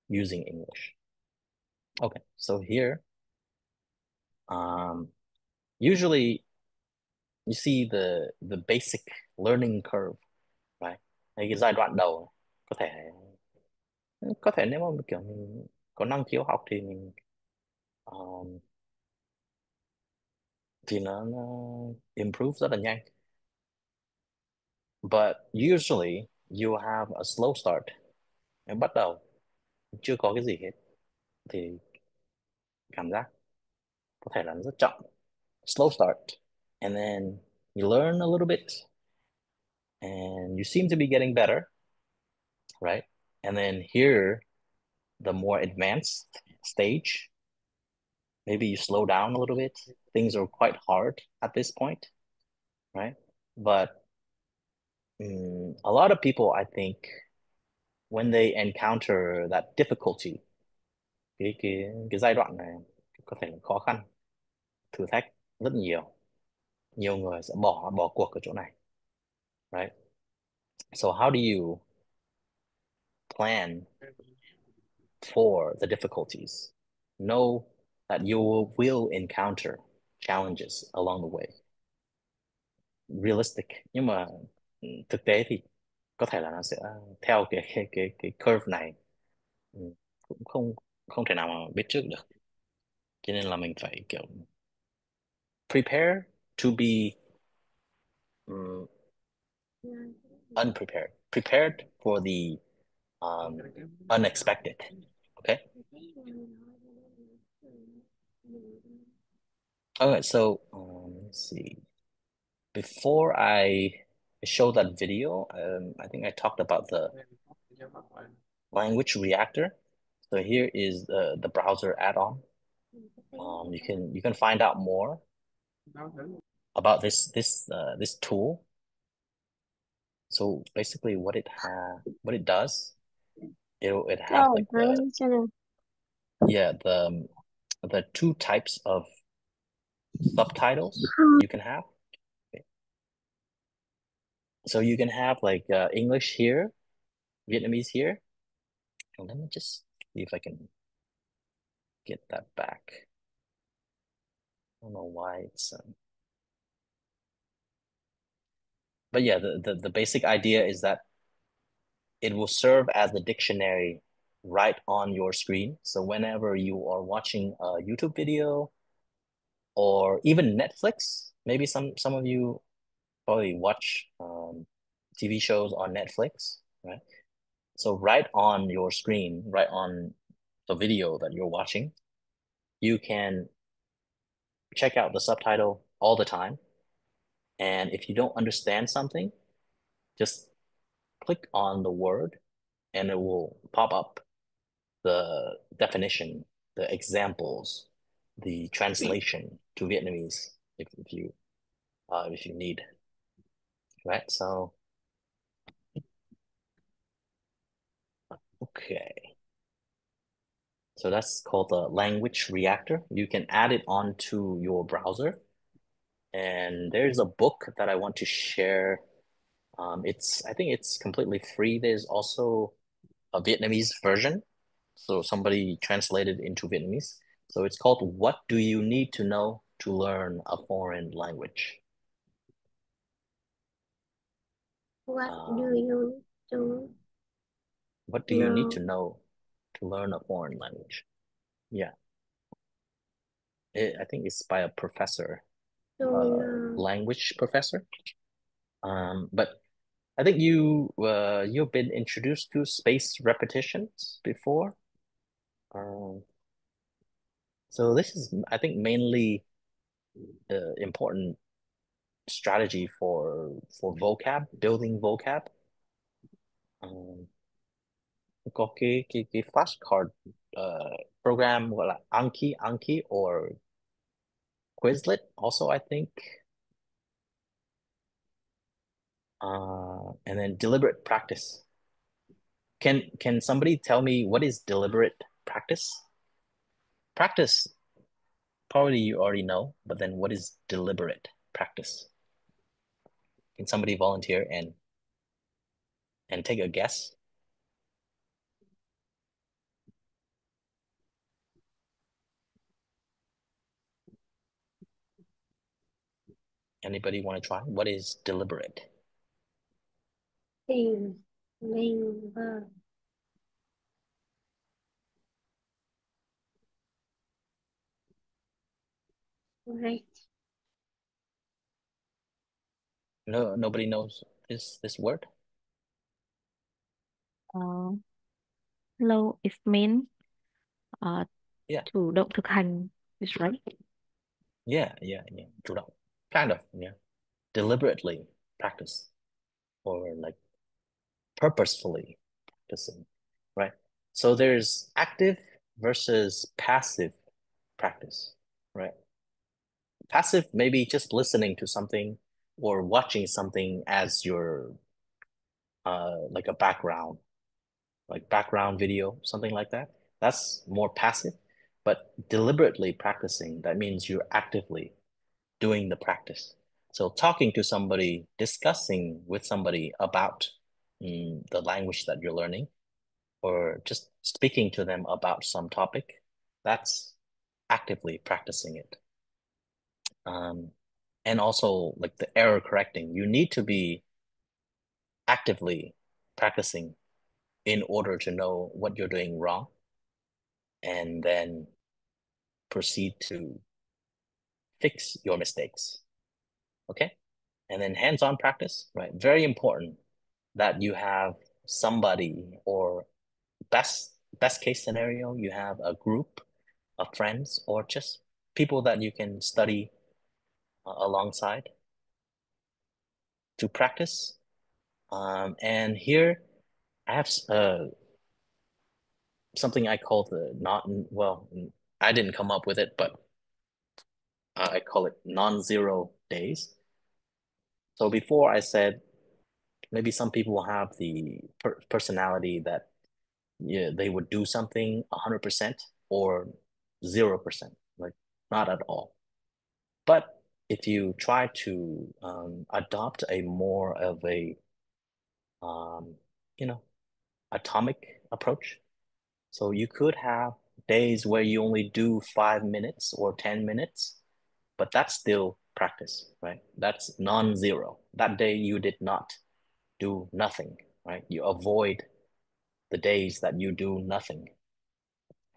using English. Okay, so here, usually you see the basic learning curve, right? Cái giai đoạn đầu có thể nếu mà kiểu mình có năng khiếu học thì mình thì nó improve rất là nhanh. But usually you have a slow start. Em bắt đầu chưa có cái gì hết thì cảm giác có thể là nó rất chậm. Slow start, and then you learn a little bit, and you seem to be getting better, right? And then here, the more advanced stage, maybe you slow down a little bit. Things are quite hard at this point, right? But a lot of people, I think, when they encounter that difficulty, cái giai đoạn này có thể là khó khăn, thử thách rất nhiều người sẽ bỏ cuộc ở chỗ này, right? So how do you plan for the difficulties? Know that you will encounter challenges along the way. Realistic, nhưng mà thực tế thì có thể là nó sẽ theo cái curve này. Cũng không không thể nào mà biết trước được, cho nên là mình phải kiểu prepare to be unprepared, prepared for the unexpected. Okay. Okay, so let's see. Before I show that video, I think I talked about the language reactor. So here is the browser add-on. You can find out more about this tool. So basically, what it does, it has like the two types of subtitles you can have. Okay. So you can have like English here, Vietnamese here. And let me just see if I can get that back. I don't know why it's but yeah, the basic idea is that it will serve as the dictionary right on your screen. So whenever you are watching a YouTube video or even Netflix, maybe some of you probably watch TV shows on Netflix, right? So right on your screen, right on the video that you're watching, you can check out the subtitle all the time. And if you don't understand something, just click on the word and it will pop up the definition, the examples, the translation to Vietnamese if you need, right? So okay. So that's called the language reactor. You can add it onto your browser. And there's a book that I want to share. I think it's completely free. There's also a Vietnamese version. So somebody translated into Vietnamese. So it's called What Do You Need to Know to Learn a Foreign Language? What do you do? What do you need to know to learn a foreign language? Yeah. I think it's by a professor, language professor. But I think you've been introduced to space repetitions before. So this is, I think, mainly the important strategy for vocab, building vocab. Có cái flashcard program gọi là Anki or Quizlet also, I think. And then deliberate practice. Can somebody tell me what is deliberate practice? Practice, probably you already know, but then what is deliberate practice? Can somebody volunteer and take a guess? Anybody want to try? What is deliberate? Right. No, nobody knows this word. Flow is mean Yeah. chủ động thực hành, is right? Yeah. chủ động, kind of, yeah. Deliberately practice, or like purposefully practicing, right? So there's active versus passive practice, right? Passive, maybe just listening to something or watching something as your like a background, like background video, something like that. That's more passive. But deliberately practicing, that means you're actively doing the practice. So talking to somebody, discussing with somebody about the language that you're learning, or just speaking to them about some topic, that's actively practicing it. And also like the error correcting, you need to be actively practicing in order to know what you're doing wrong, and then proceed to fix your mistakes. Okay? And then hands-on practice, right? Very important that you have somebody, or best case scenario, you have a group of friends or just people that you can study alongside to practice. And here I have something I call the I didn't come up with it, but I call it non-zero days. So before I said maybe some people have the personality that they would do something 100% or 0%, like not at all. But if you try to adopt a more of a atomic approach, so you could have days where you only do 5 minutes or 10 minutes, but that's still practice, right? That's non-zero. That day you did not do nothing, right? You avoid the days that you do nothing,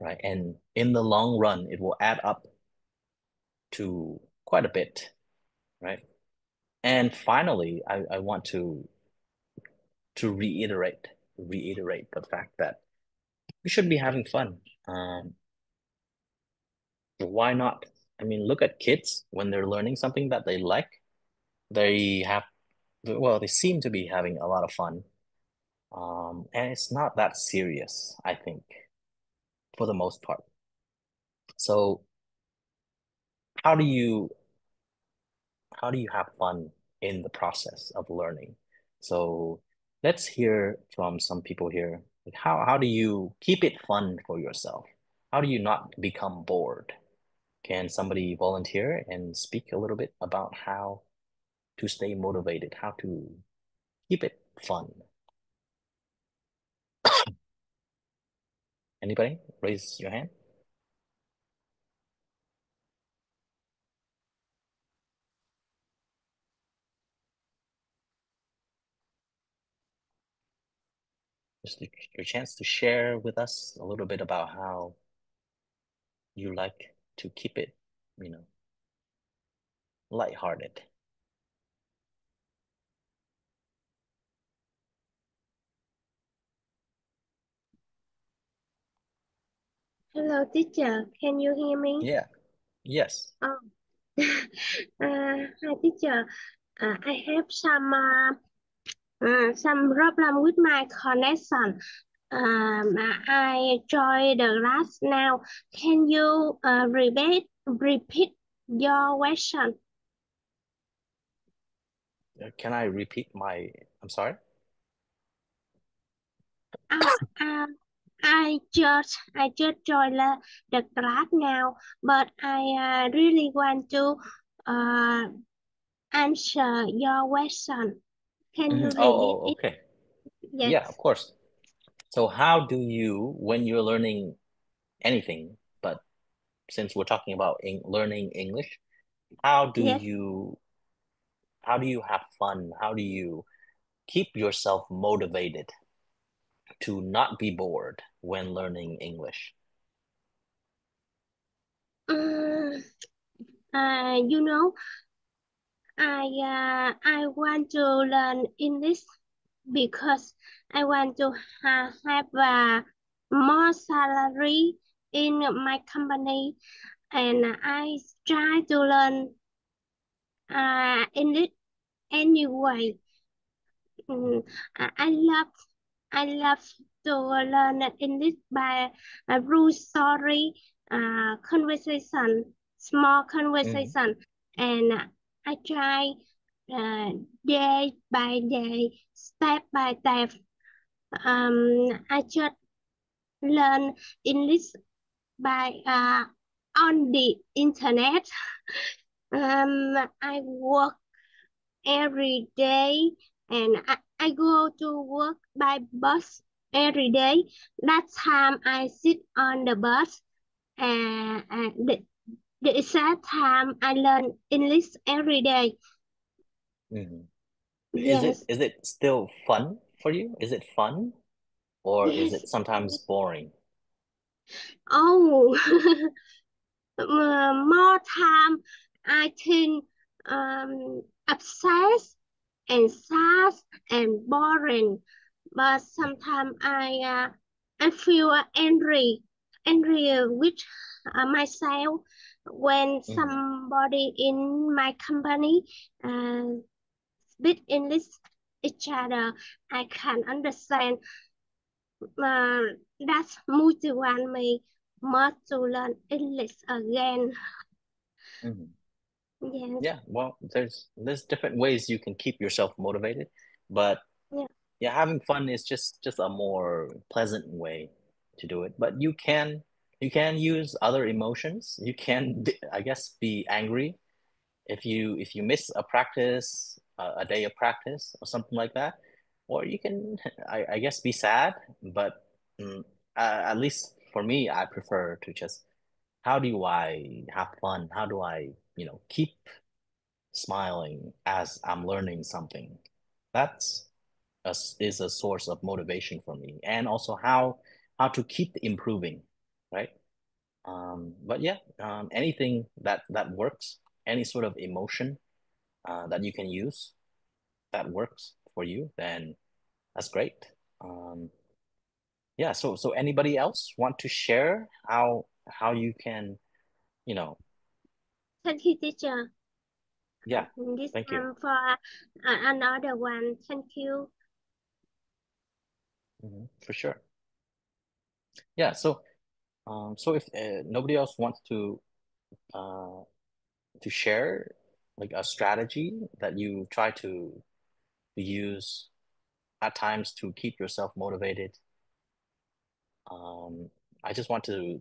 right? And in the long run, it will add up to quite a bit, right? And finally, I want to reiterate the fact that we should be having fun. Why not? I mean, look at kids when they're learning something that they like. They seem to be having a lot of fun. And it's not that serious, I think, for the most part. So how do you have fun in the process of learning? So let's hear from some people here. Like how do you keep it fun for yourself? How do you not become bored? Can somebody volunteer and speak a little bit about how to stay motivated, how to keep it fun? Anybody? Raise your hand. Just your chance to share with us a little bit about how you like to keep it, lighthearted. Hello, teacher. Can you hear me? Yeah. Yes. Oh. Hi, teacher. I have some problem with my connection. I joined the class now. Can you repeat your question? Can I repeat I'm sorry? I just joined the class now, but I really want to answer your question. Can you repeat it? Okay. Yes. Yeah, of course. So how do you, when you're learning anything, but since we're talking about learning English, how do Yes. you have fun? How do you keep yourself motivated to not be bored when learning English? You know, I want to learn English because I want to have more salary in my company, and I try to learn English anyway. I love to learn English by rude story, conversation, small conversation, and I try day by day, step by step. I just learn English by on the internet. I work every day, and I go to work by bus every day. That time I sit on the bus, and the exact time I learn English every day. Yes. Is it still fun for you? Is it fun, or is Yes. it sometimes boring? Oh, more time I think obsessed and sad and boring, but sometimes I feel angry with myself when somebody in my company speak English each other. I can understand. That's motivate me more to learn English again. Yes. Yeah, well, there's different ways you can keep yourself motivated, but Yeah. having fun is just a more pleasant way to do it. But you can use other emotions. You can, I guess, be angry if you miss a practice, a day of practice or something like that, or you can, I guess, be sad. But at least for me, I prefer to just, how do I have fun? How do I, keep smiling as I'm learning something? That's is a source of motivation for me, and also how to keep improving, right? But yeah, anything that works, any sort of emotion that you can use that works for you, then that's great. Yeah, so anybody else want to share how you can, you know, Thank you, teacher. yeah, This thank you. time for another one. Thank you. For sure. Yeah, so if nobody else wants to share like a strategy that you try to use at times to keep yourself motivated, I just want to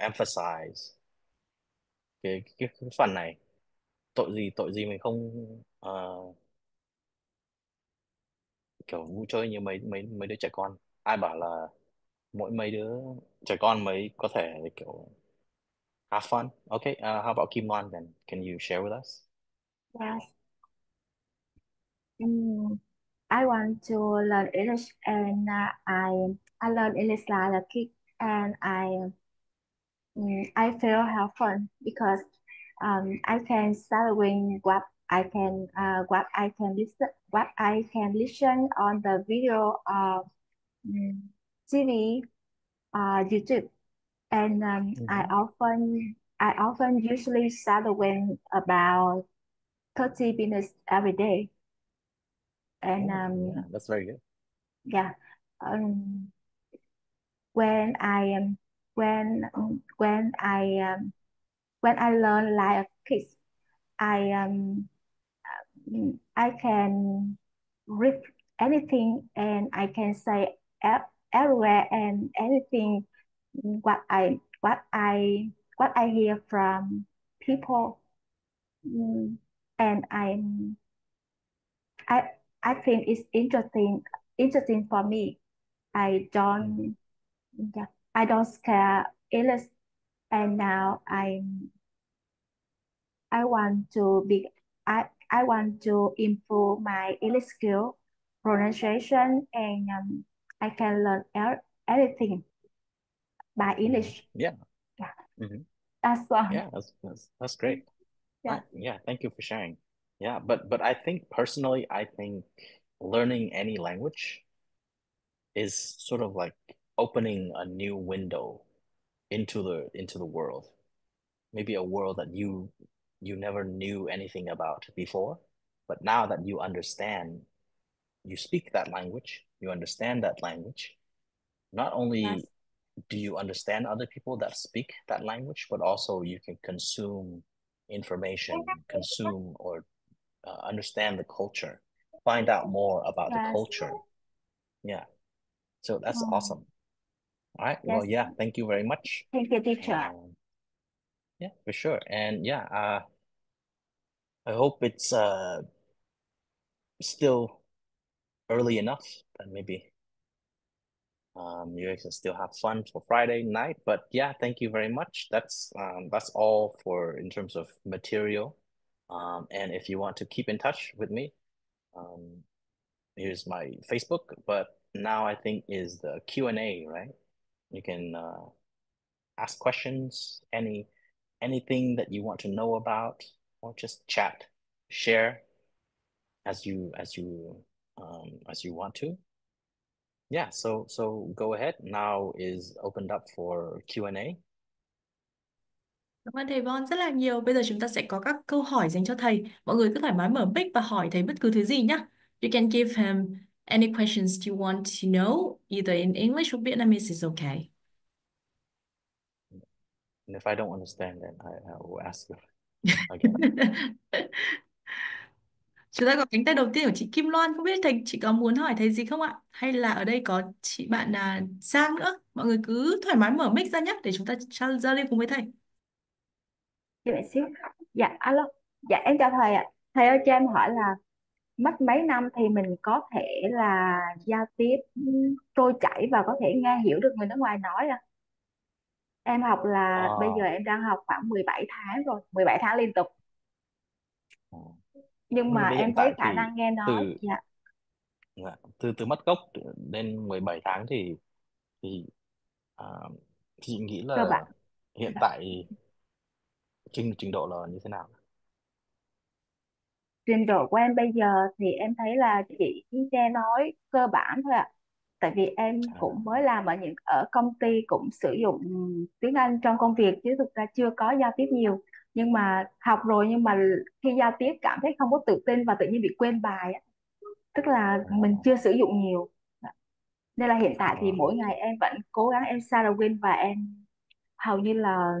emphasize cái phần này. Tội gì mình không kiểu vui chơi như mấy mấy mấy đứa trẻ con. Ai bảo là mấy đứa trẻ con mới có thể kiểu have fun? Okay, how about Kim Loan then? Can you share with us? Yes. I want to learn English, and I learned English like a kid, and I feel have fun because I can start with what I can listen on the video of TV, YouTube, and I often usually start with about 30 minutes every day, and Yeah, that's very good. yeah, um, when I am when I learn like a kid, I I can read anything, and I can say everywhere and anything what I hear from people. And I I think it's interesting for me. I don't yeah, I don't scare English, and now I want to be I want to improve my English skill, pronunciation, and I can learn everything by English. Yeah. Yeah, that's all. Yeah, that's great. Yeah. Yeah, thank you for sharing. Yeah, but I think personally, I think learning any language is sort of like opening a new window into the world. Maybe a world that you never knew anything about before, but now that you understand, you speak that language, you understand that language, not only Yes. do you understand other people that speak that language, but also you can consume information, consume or understand the culture, find out more about the Yes. culture. Yeah, so that's Oh, awesome. All right, well, yes. yeah, thank you very much. Thank you, teacher. Yeah, for sure. And yeah, I hope it's still early enough that maybe you guys can still have fun for Friday night. But yeah, thank you very much. That's all for in terms of material. And if you want to keep in touch with me, um, here's my Facebook. But now I think is the Q&A, right? You can ask questions, anything that you want to know about, or just chat, share as you want to. Yeah, so go ahead. Now is opened up for Q&A. Cảm ơn thầy Von rất là nhiều. Bây giờ chúng ta sẽ có các câu hỏi dành cho thầy. Mọi người cứ thoải mái mở mic và hỏi thầy bất cứ thứ gì nhé. You can give him any questions you want to know, either in English or Vietnamese is okay. And if I don't understand, then I will ask you again. Chúng ta có cánh tay đầu tiên của chị Kim Loan. Không biết thầy chị có muốn hỏi thầy gì không ạ? Hay là ở đây có chị bạn Giang nữa. Mọi người cứ thoải mái mở mic ra nhé để chúng ta giao lưu cùng với thầy. Chị bạn xíu. Dạ, alo. Dạ, em chào thầy ạ. Thầy ơi, cho em hỏi là mất mấy năm thì mình có thể là giao tiếp trôi chảy và có thể nghe hiểu được người nước ngoài nói à? Em học là bây giờ Ờ, em đang học khoảng 17 tháng rồi, 17 tháng liên tục. ờ. Nhưng Nhưng mà mà hiện em thấy tại khả thì năng nghe nói, từ dạ, dạ, từ mất gốc đến 17 tháng thì à, chị nghĩ cơ là bản. hiện tại trình độ là như thế nào? Trình độ của em bây giờ thì em thấy là chỉ nghe nói cơ bản thôi ạ. Tại vì em cũng À, mới làm ở công ty cũng sử dụng tiếng Anh trong công việc chứ thực ra chưa có giao tiếp nhiều. Nhưng mà học rồi nhưng mà khi giao tiếp cảm thấy không có tự tin và tự nhiên bị quên bài á. Tức là mình chưa sử dụng nhiều. Nên là hiện tại thì ờ, mỗi ngày em vẫn cố gắng em shadowing và em hầu như là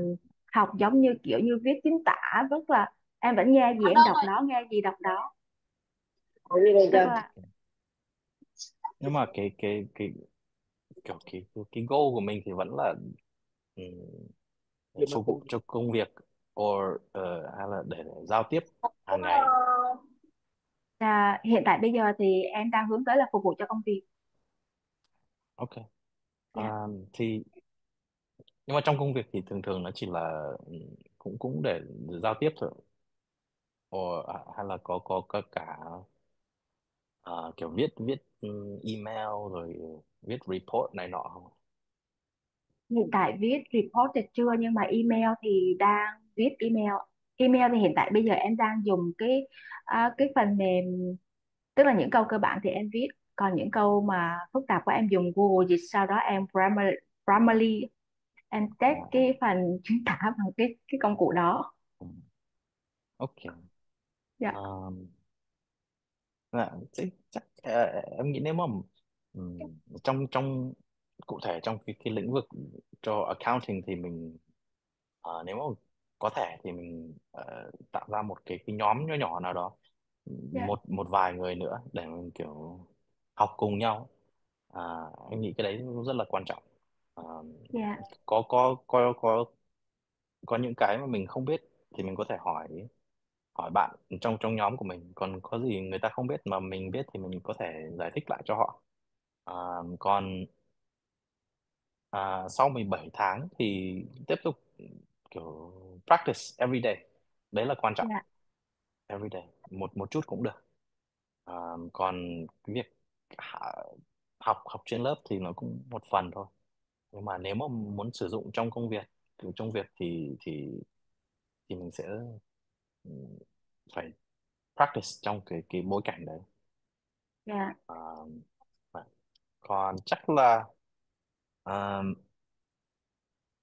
học giống như kiểu như viết chính tả, rất là em vẫn nghe gì em đọc đó, nghe gì đọc đó. Tức là nhưng mà cái kiểu cái goal của mình thì vẫn là để phục vụ cho công việc or hay là để giao tiếp hàng ngày. hiện tại bây giờ thì em đang hướng tới là phục vụ cho công việc. Ok. Dạ. Thì nhưng mà trong công việc thì thường thường nó chỉ là cũng cũng để giao tiếp thôi, hay là có cả kiểu viết viết email rồi viết report này nọ không? Hiện tại viết report thì chưa, nhưng mà email thì đang viết email. Email thì hiện tại bây giờ em đang dùng cái phần mềm, tức là những câu cơ bản thì em viết, còn những câu mà phức tạp của em dùng Google dịch, sau đó em Grammarly em test À, cái phần chính tả bằng cái công cụ đó. ừ, ok. Dạ. Um, chắc em nghĩ nếu mà trong trong cụ thể trong cái lĩnh vực cho accounting thì mình nếu mà có thể thì mình tạo ra một cái nhóm nhỏ nhỏ nào đó, Dạ. một một vài người nữa để mình kiểu học cùng nhau. à, em nghĩ cái đấy cũng rất là quan trọng. à, Dạ. có những cái mà mình không biết thì mình có thể hỏi hỏi bạn trong trong nhóm của mình, còn có gì người ta không biết mà mình biết thì mình có thể giải thích lại cho họ. à, còn sau 17 tháng thì tiếp tục kiểu practice every day, đấy là quan trọng. Dạ. Every day một một chút cũng được. à, còn cái việc học học trên lớp thì nó cũng một phần thôi, nhưng mà nếu mà muốn sử dụng trong việc thì mình sẽ phải practice trong cái bối cảnh đấy. Dạ. Và còn chắc là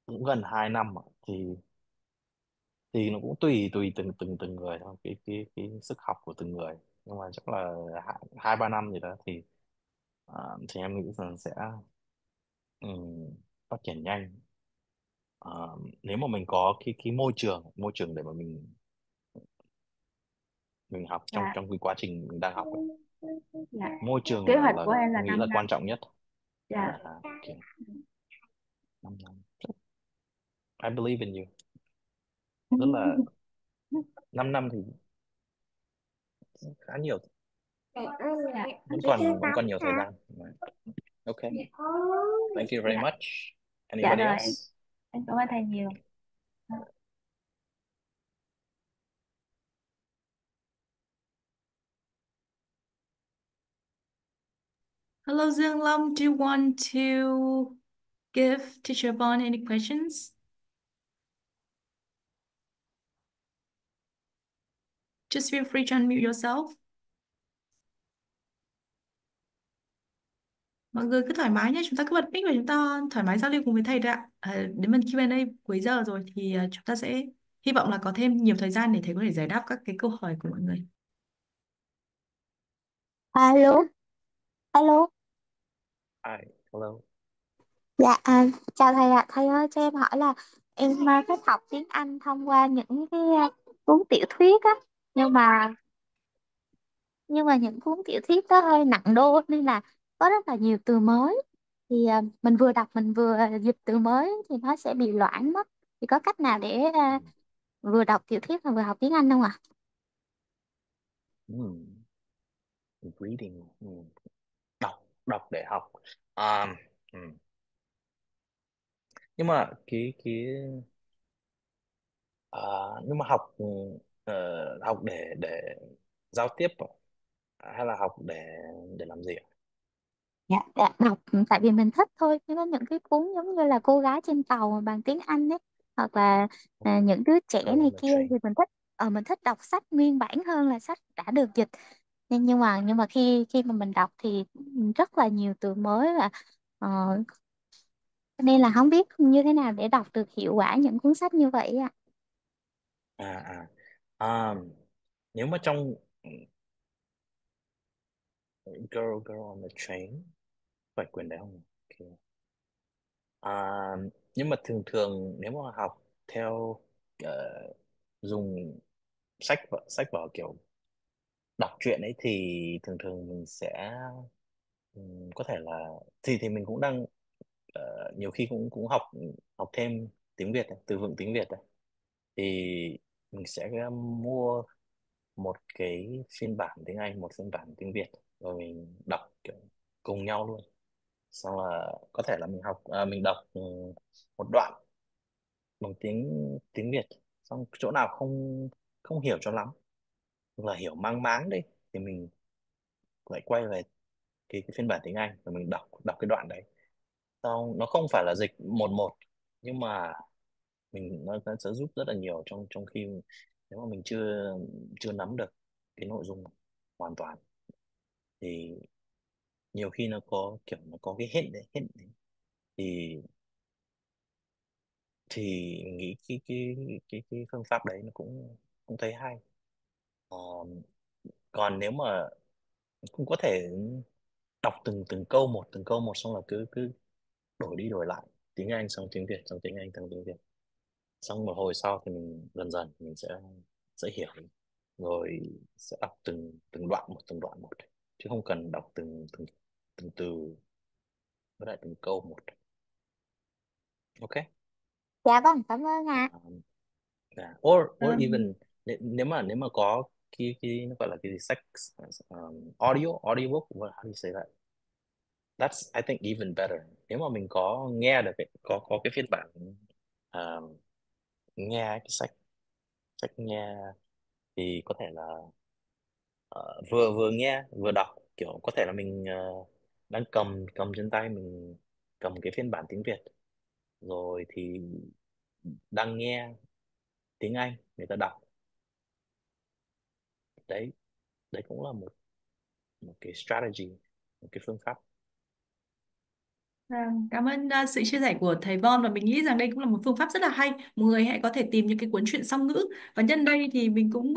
cũng gần 2 năm ạ. Thì nó cũng tùy tùy từng từng từng người thôi, cái sức học của từng người, nhưng mà chắc là 2-3 năm gì đó thì em nghĩ rằng sẽ phát triển nhanh. Nếu mà mình có cái môi trường để mà mình học trong Dạ. trong cái quá trình mình đang học ấy. Dạ. Môi trường Kế hoạch là của em là em nghĩ 5 là năm. quan trọng nhất. Dạ. Okay. 5 năm. I believe in you. Rất là 5 năm thì khá nhiều, Dạ. vẫn còn nhiều thời gian. Okay, thank you very Dạ. much. Dạ Anybody rồi, else? em cảm ơn thầy nhiều. Hello, Dương Long. Do you want to give Teacher Bond any questions? Just feel free to unmute yourself. Mọi người cứ thoải mái nhé, chúng ta cứ bật mic và chúng ta thoải mái giao lưu cùng với thầy đấy ạ. Đến phần Q&A cuối giờ rồi thì chúng ta sẽ hy vọng là có thêm nhiều thời gian để thầy có thể giải đáp các cái câu hỏi của mọi người. Alo, alo, Hi, hello. dạ, chào thầy ạ. Thầy ơi, cho em hỏi là em thích học tiếng Anh thông qua những cái cuốn tiểu thuyết á, nhưng mà những cuốn tiểu thuyết đó hơi nặng đô nên là có rất là nhiều từ mới. Thì mình vừa đọc mình vừa dịch từ mới thì nó sẽ bị loãng mất. Thì có cách nào để vừa đọc tiểu thuyết mà vừa học tiếng Anh không ạ? Hmm. Reading. Đọc để học. Um, hmm. Nhưng mà nhưng mà học để giao tiếp hay là học để làm gì ạ? Dạ, đọc tại vì mình thích thôi, chứ có những cái cuốn giống như là cô gái trên tàu mà bằng tiếng Anh ấy, hoặc là những đứa trẻ Girl này on the kia train. thì mình thích đọc sách nguyên bản hơn là sách đã được dịch. Nhưng mà khi khi mà mình đọc thì rất là nhiều từ mới, và ờ, cho nên là không biết như thế nào để đọc được hiệu quả những cuốn sách như vậy ạ. À à Nếu mà trong girl on the train phải quyền đấy không? Okay. À, nhưng mà thường thường nếu mà học theo ờ, dùng sách vở kiểu đọc truyện ấy thì thường thường mình sẽ có thể là thì mình cũng đang nhiều khi cũng cũng học học thêm tiếng Việt này, từ vựng tiếng Việt này, thì mình sẽ mua một cái phiên bản tiếng Anh, một phiên bản tiếng Việt, rồi mình đọc kiểu cùng nhau luôn. Xong là có thể là mình đọc một đoạn bằng tiếng tiếng Việt, xong chỗ nào không không hiểu cho lắm, hoặc là hiểu mang máng đi, thì mình lại quay về cái phiên bản tiếng Anh rồi mình đọc đọc cái đoạn đấy. Xong nó không phải là dịch một một, nhưng mà nó sẽ giúp rất là nhiều trong trong khi nếu mà mình chưa chưa nắm được cái nội dung hoàn toàn, thì nhiều khi nó có cái hint đấy, thì thì mình nghĩ cái phương pháp đấy nó cũng cũng thấy hay. Ờ, Còn nếu mà cũng có thể đọc từng từng câu một, xong là cứ cứ đổi đi đổi lại, tiếng Anh xong tiếng Việt, xong tiếng Anh xong tiếng Việt, xong một hồi sau thì mình dần dần mình sẽ hiểu, rồi sẽ đọc từng từng đoạn một, chứ không cần đọc từng từng từng từ với lại từng câu một. Ok. Dạ vâng, cảm ơn ạ. Yeah. Or even nếu mà có cái nó gọi là cái gì, sách audiobook, how do you say that? That's I think even better. Nếu mà mình có nghe được có cái phiên bản um, nghe cái sách sách nghe, thì có thể là vừa vừa nghe vừa đọc, kiểu có thể là mình đang cầm cầm trên tay, mình cầm cái phiên bản tiếng Việt, rồi thì đang nghe tiếng Anh người ta đọc đấy, đấy cũng là một cái strategy, một cái phương pháp. Vâng, cảm ơn sự chia sẻ của thầy Von, và mình nghĩ rằng đây cũng là một phương pháp rất là hay. Mọi người hãy có thể tìm những cái cuốn truyện song ngữ, và nhân đây thì mình cũng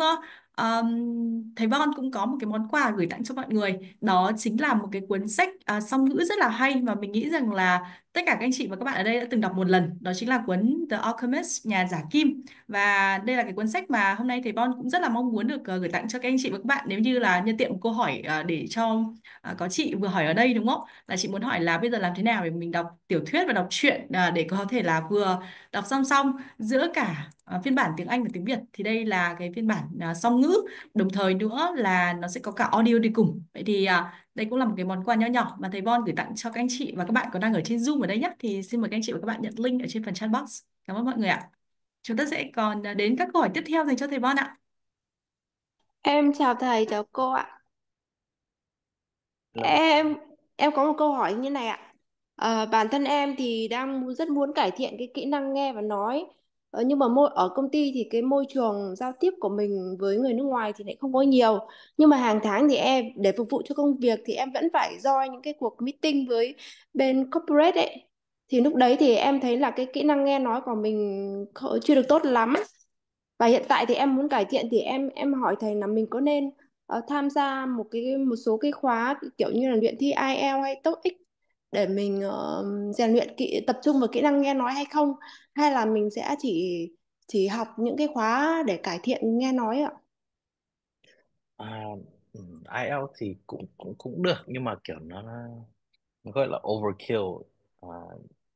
thầy Von cũng có một cái món quà gửi tặng cho mọi người, đó chính là một cái cuốn sách song ngữ rất là hay mà mình nghĩ rằng là tất cả các anh chị và các bạn ở đây đã từng đọc một lần, đó chính là cuốn The Alchemist, nhà giả kim. Và đây là cái cuốn sách mà hôm nay thầy Von cũng rất là mong muốn được gửi tặng cho các anh chị và các bạn, nếu như là nhân tiện một câu hỏi để cho có chị vừa hỏi ở đây đúng không, là chị muốn hỏi là bây giờ làm thế nào để mình đọc tiểu thuyết và đọc truyện để có thể là vừa đọc song song giữa cả phiên bản tiếng Anh và tiếng Việt. Thì đây là cái phiên bản song ngữ, đồng thời nữa là nó sẽ có cả audio đi cùng. Vậy thì đây cũng là một cái món quà nho nhỏ mà thầy Von gửi tặng cho các anh chị và các bạn có đang ở trên Zoom ở đây nhé. Thì xin mời các anh chị và các bạn nhận link ở trên phần chat box. Cảm ơn mọi người ạ. Chúng ta sẽ còn đến các câu hỏi tiếp theo dành cho thầy Von ạ. Em chào thầy, chào cô ạ. Hello. Em có một câu hỏi như này ạ. Bản thân em thì rất muốn cải thiện cái kỹ năng nghe và nói. Nhưng mà ở công ty thì cái môi trường giao tiếp của mình với người nước ngoài thì lại không có nhiều. Nhưng mà hàng tháng thì em để phục vụ cho công việc thì em vẫn phải join những cái cuộc meeting với bên corporate ấy. Thì lúc đấy thì em thấy là cái kỹ năng nghe nói của mình chưa được tốt lắm. Và hiện tại thì em muốn cải thiện thì em hỏi thầy là mình có nên tham gia một số cái khóa kiểu như là luyện thi IELTS hay TOEIC để mình rèn luyện tập trung vào kỹ năng nghe nói hay không, hay là mình sẽ chỉ học những cái khóa để cải thiện nghe nói ạ? À, IELTS thì cũng cũng cũng được, nhưng mà kiểu nó gọi là overkill. à,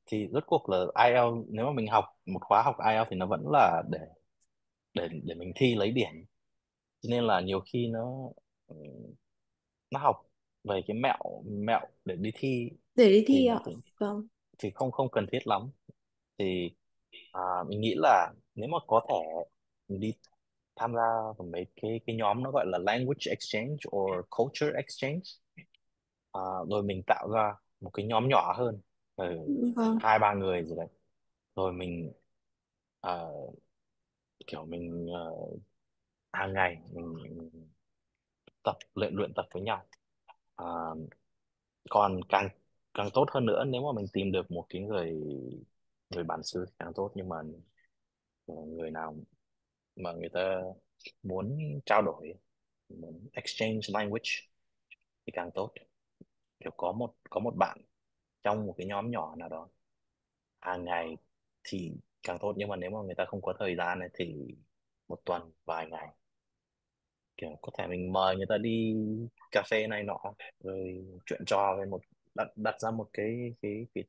thì rốt cuộc là IELTS, nếu mà mình học một khóa học IELTS thì nó vẫn là để mình thi lấy điểm. Cho nên là nhiều khi nó học về cái mẹo mẹo để đi thi Để đi thì thi nó ạ. cũng Vâng. thì không không cần thiết lắm. Thì mình nghĩ là nếu mà có thể mình đi tham gia vào mấy cái nhóm nó gọi là language exchange or culture exchange. Rồi mình tạo ra một cái nhóm nhỏ hơn, Vâng. 2-3 người gì đấy, rồi mình à, kiểu mình hàng ngày mình luyện tập với nhau. À, còn càng càng tốt hơn nữa nếu mà mình tìm được một cái người người bản xứ thì càng tốt. Nhưng mà người nào mà người ta muốn trao đổi, muốn exchange language thì càng tốt. Kiểu có một bạn trong một cái nhóm nhỏ nào đó hàng ngày thì càng tốt. Nhưng mà nếu mà người ta không có thời gian này thì một tuần vài ngày, kiểu có thể mình mời người ta đi cà phê này nọ, rồi chuyện trò về đặt ra một cái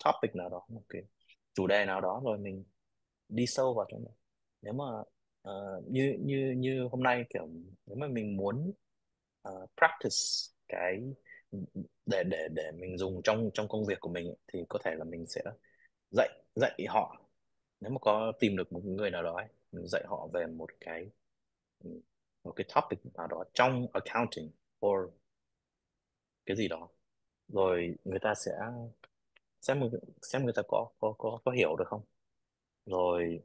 topic nào đó, một cái chủ đề nào đó, rồi mình đi sâu vào trong đó. Nếu mà như như như hôm nay, kiểu nếu mà mình muốn practice cái để mình dùng trong trong công việc của mình ấy, thì có thể là mình sẽ dạy dạy họ. Nếu mà có tìm được một người nào đó ấy, mình dạy họ về một cái topic nào đó trong accounting or cái gì đó, rồi người ta sẽ xem xem người ta có hiểu được không, rồi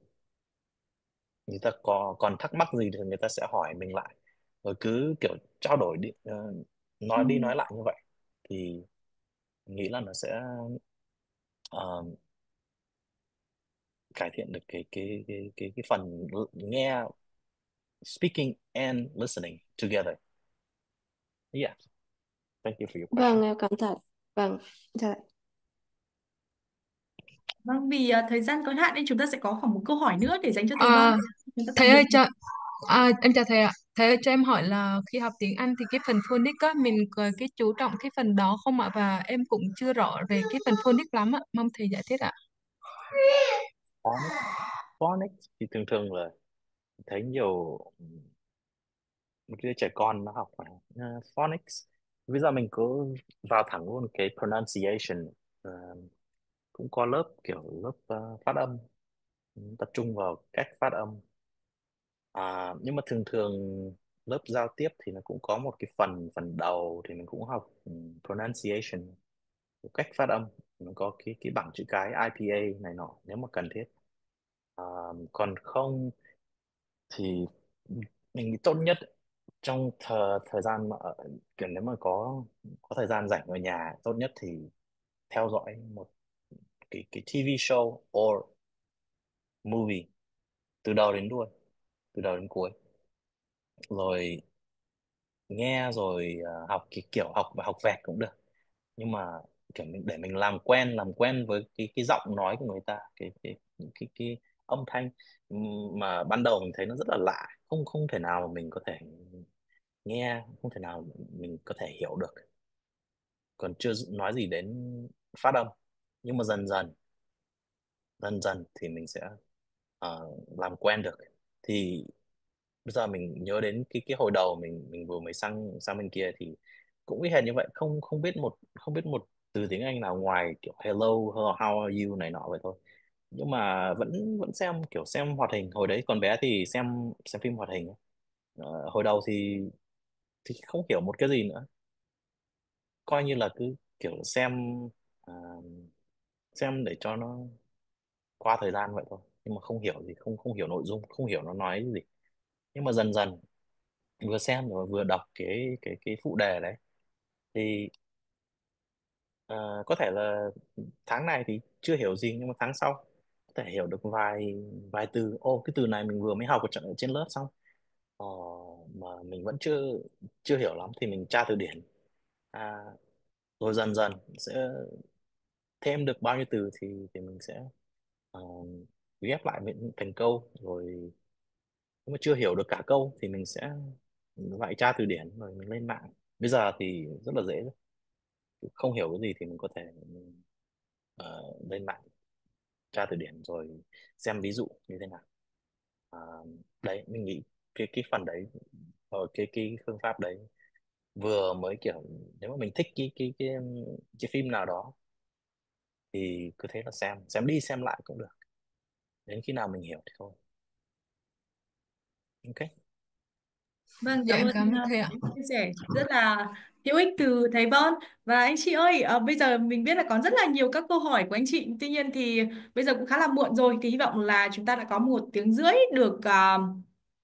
người ta còn thắc mắc gì thì người ta sẽ hỏi mình lại, rồi cứ kiểu trao đổi đi, nói đi nói lại như vậy thì mình nghĩ là nó sẽ ờ, cải thiện được cái phần nghe, speaking and listening together. Yeah, thank you for your question. Vâng, em cảm thật. Vâng. Dạ. Vâng, vì thời gian có hạn nên chúng ta sẽ có khoảng một câu hỏi nữa để dành cho thầy Von. À, Chúng ta tạm thầy biệt. ơi em chào thầy ạ. Thầy ơi cho em hỏi là khi học tiếng Anh thì cái phần phonics á mình có cái chú trọng cái phần đó không ạ? Và em cũng chưa rõ về cái phần phonics lắm ạ. Mong thầy giải thích ạ. Phonics, phonics thì thường thường là thấy nhiều một đứa trẻ con nó học phonics. Bây giờ mình cứ vào thẳng luôn cái pronunciation. Ờ, Cũng có lớp kiểu lớp phát âm, tập trung vào cách phát âm. Nhưng mà thường thường lớp giao tiếp thì nó cũng có một cái phần phần đầu thì mình cũng học pronunciation, cách phát âm. Nó có cái bảng chữ cái IPA này nọ nếu mà cần thiết. Còn không thì mình nghĩ tốt nhất trong thời gian mà kiểu nếu mà có thời gian rảnh ở nhà, tốt nhất thì theo dõi một cái TV show or movie từ đầu đến đuôi, từ đầu đến cuối, rồi nghe, rồi học cái kiểu học vẹt cũng được, nhưng mà kiểu để mình làm quen với cái giọng nói của người ta, cái âm thanh mà ban đầu mình thấy nó rất là lạ, không không thể nào mà mình có thể nghe, không thể nào mình có thể hiểu được, còn chưa nói gì đến phát âm. Nhưng mà dần dần thì mình sẽ làm quen được. Thì bây giờ mình nhớ đến cái hồi đầu mình vừa mới sang sang bên kia thì cũng y hệt như vậy, không không biết một từ tiếng Anh nào ngoài kiểu hello, how are you này nọ vậy thôi. Nhưng mà vẫn vẫn xem kiểu xem hoạt hình, hồi đấy còn bé thì xem phim hoạt hình. Hồi đầu thì không hiểu một cái gì nữa, coi như là cứ kiểu à, xem để cho nó qua thời gian vậy thôi, nhưng mà không hiểu gì, không không hiểu nội dung, không hiểu nó nói cái gì. Nhưng mà dần dần vừa xem rồi vừa đọc cái phụ đề đấy thì có thể là tháng này thì chưa hiểu gì, nhưng mà tháng sau có thể hiểu được vài vài từ. Ô, cái từ này mình vừa mới học ở trên lớp xong, ờ, mà mình vẫn chưa chưa hiểu lắm thì mình tra từ điển. à, Rồi dần dần sẽ thêm được bao nhiêu từ thì mình sẽ ờ, ghép lại thành câu. Rồi nếu mà chưa hiểu được cả câu thì mình sẽ lại tra từ điển rồi mình lên mạng. Bây giờ thì rất là dễ, không hiểu cái gì thì mình có thể lên mạng tra từ điển rồi xem ví dụ như thế nào. Ờ, Đấy mình nghĩ cái phần đấy, ở cái phương pháp đấy vừa mới kiểu, nếu mà mình thích cái phim nào đó thì cứ thế là xem đi xem lại cũng được, đến khi nào mình hiểu thì thôi. Ok. Vâng, Dạ cảm em ơn cảm ơn thầy ạ. những chia sẻ rất là hữu ích từ thầy Bon. Và anh chị ơi, bây giờ mình biết là có rất là nhiều các câu hỏi của anh chị. Tuy nhiên thì bây giờ cũng khá là muộn rồi. Thì hy vọng là chúng ta đã có 1 tiếng rưỡi được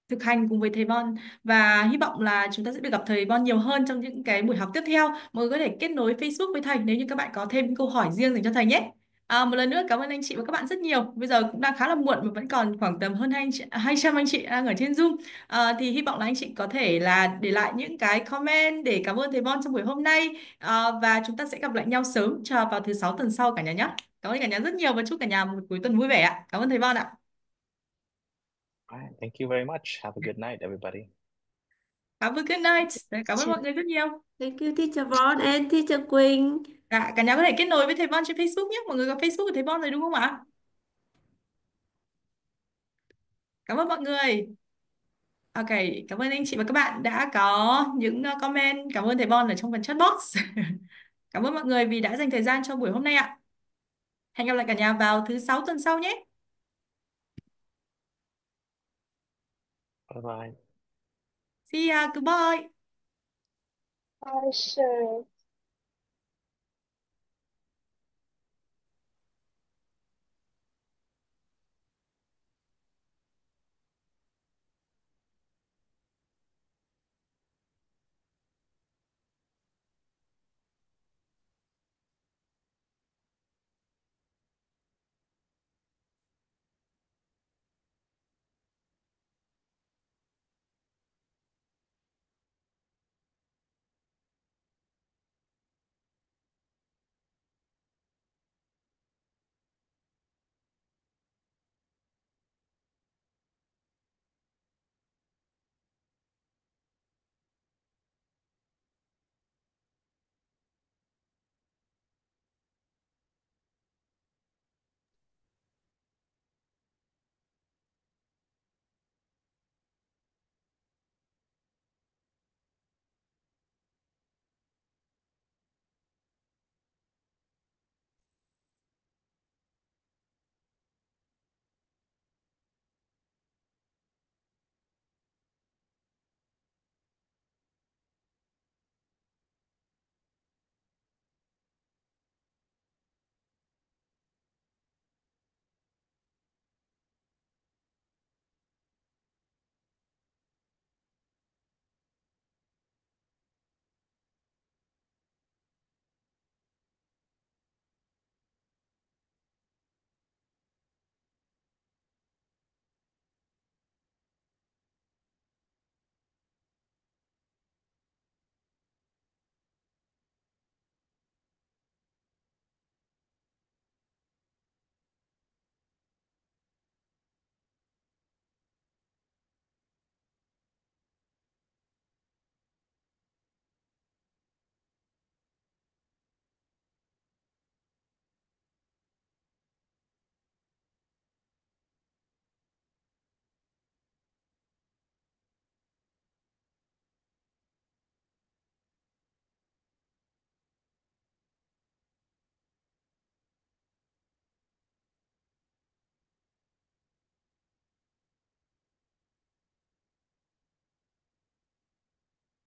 thực hành cùng với thầy Bon. Và hy vọng là chúng ta sẽ được gặp thầy Bon nhiều hơn trong những cái buổi học tiếp theo. Mọi người có thể kết nối Facebook với thầy nếu như các bạn có thêm câu hỏi riêng dành cho thầy nhé. Một lần nữa cảm ơn anh chị và các bạn rất nhiều. Bây giờ cũng đang khá là muộn và vẫn còn khoảng tầm hơn 200 anh chị đang ở trên Zoom. Thì hy vọng là anh chị có thể là để lại những cái comment để cảm ơn thầy Bon trong buổi hôm nay. Và chúng ta sẽ gặp lại nhau sớm vào thứ 6 tuần sau cả nhà nhé. Cảm ơn cả nhà rất nhiều và chúc cả nhà một cuối tuần vui vẻ ạ. Cảm ơn thầy Bon ạ. Alright, thank you very much, have a good night everybody. Have a good night. Đấy, cảm ơn Teacher. mọi người rất nhiều. Thank you Teacher Von and Teacher Quỳnh. Cả nhà có thể kết nối với thầy Bon trên Facebook nhé. Mọi người có Facebook của thầy Bon rồi đúng không ạ? Cảm ơn mọi người. Ok, cảm ơn anh chị và các bạn đã có những comment. Cảm ơn thầy Bon ở trong phần chat box. Cảm ơn mọi người vì đã dành thời gian cho buổi hôm nay ạ. Hẹn gặp lại cả nhà vào thứ 6 tuần sau nhé. Bye bye. See ya, goodbye. Sure.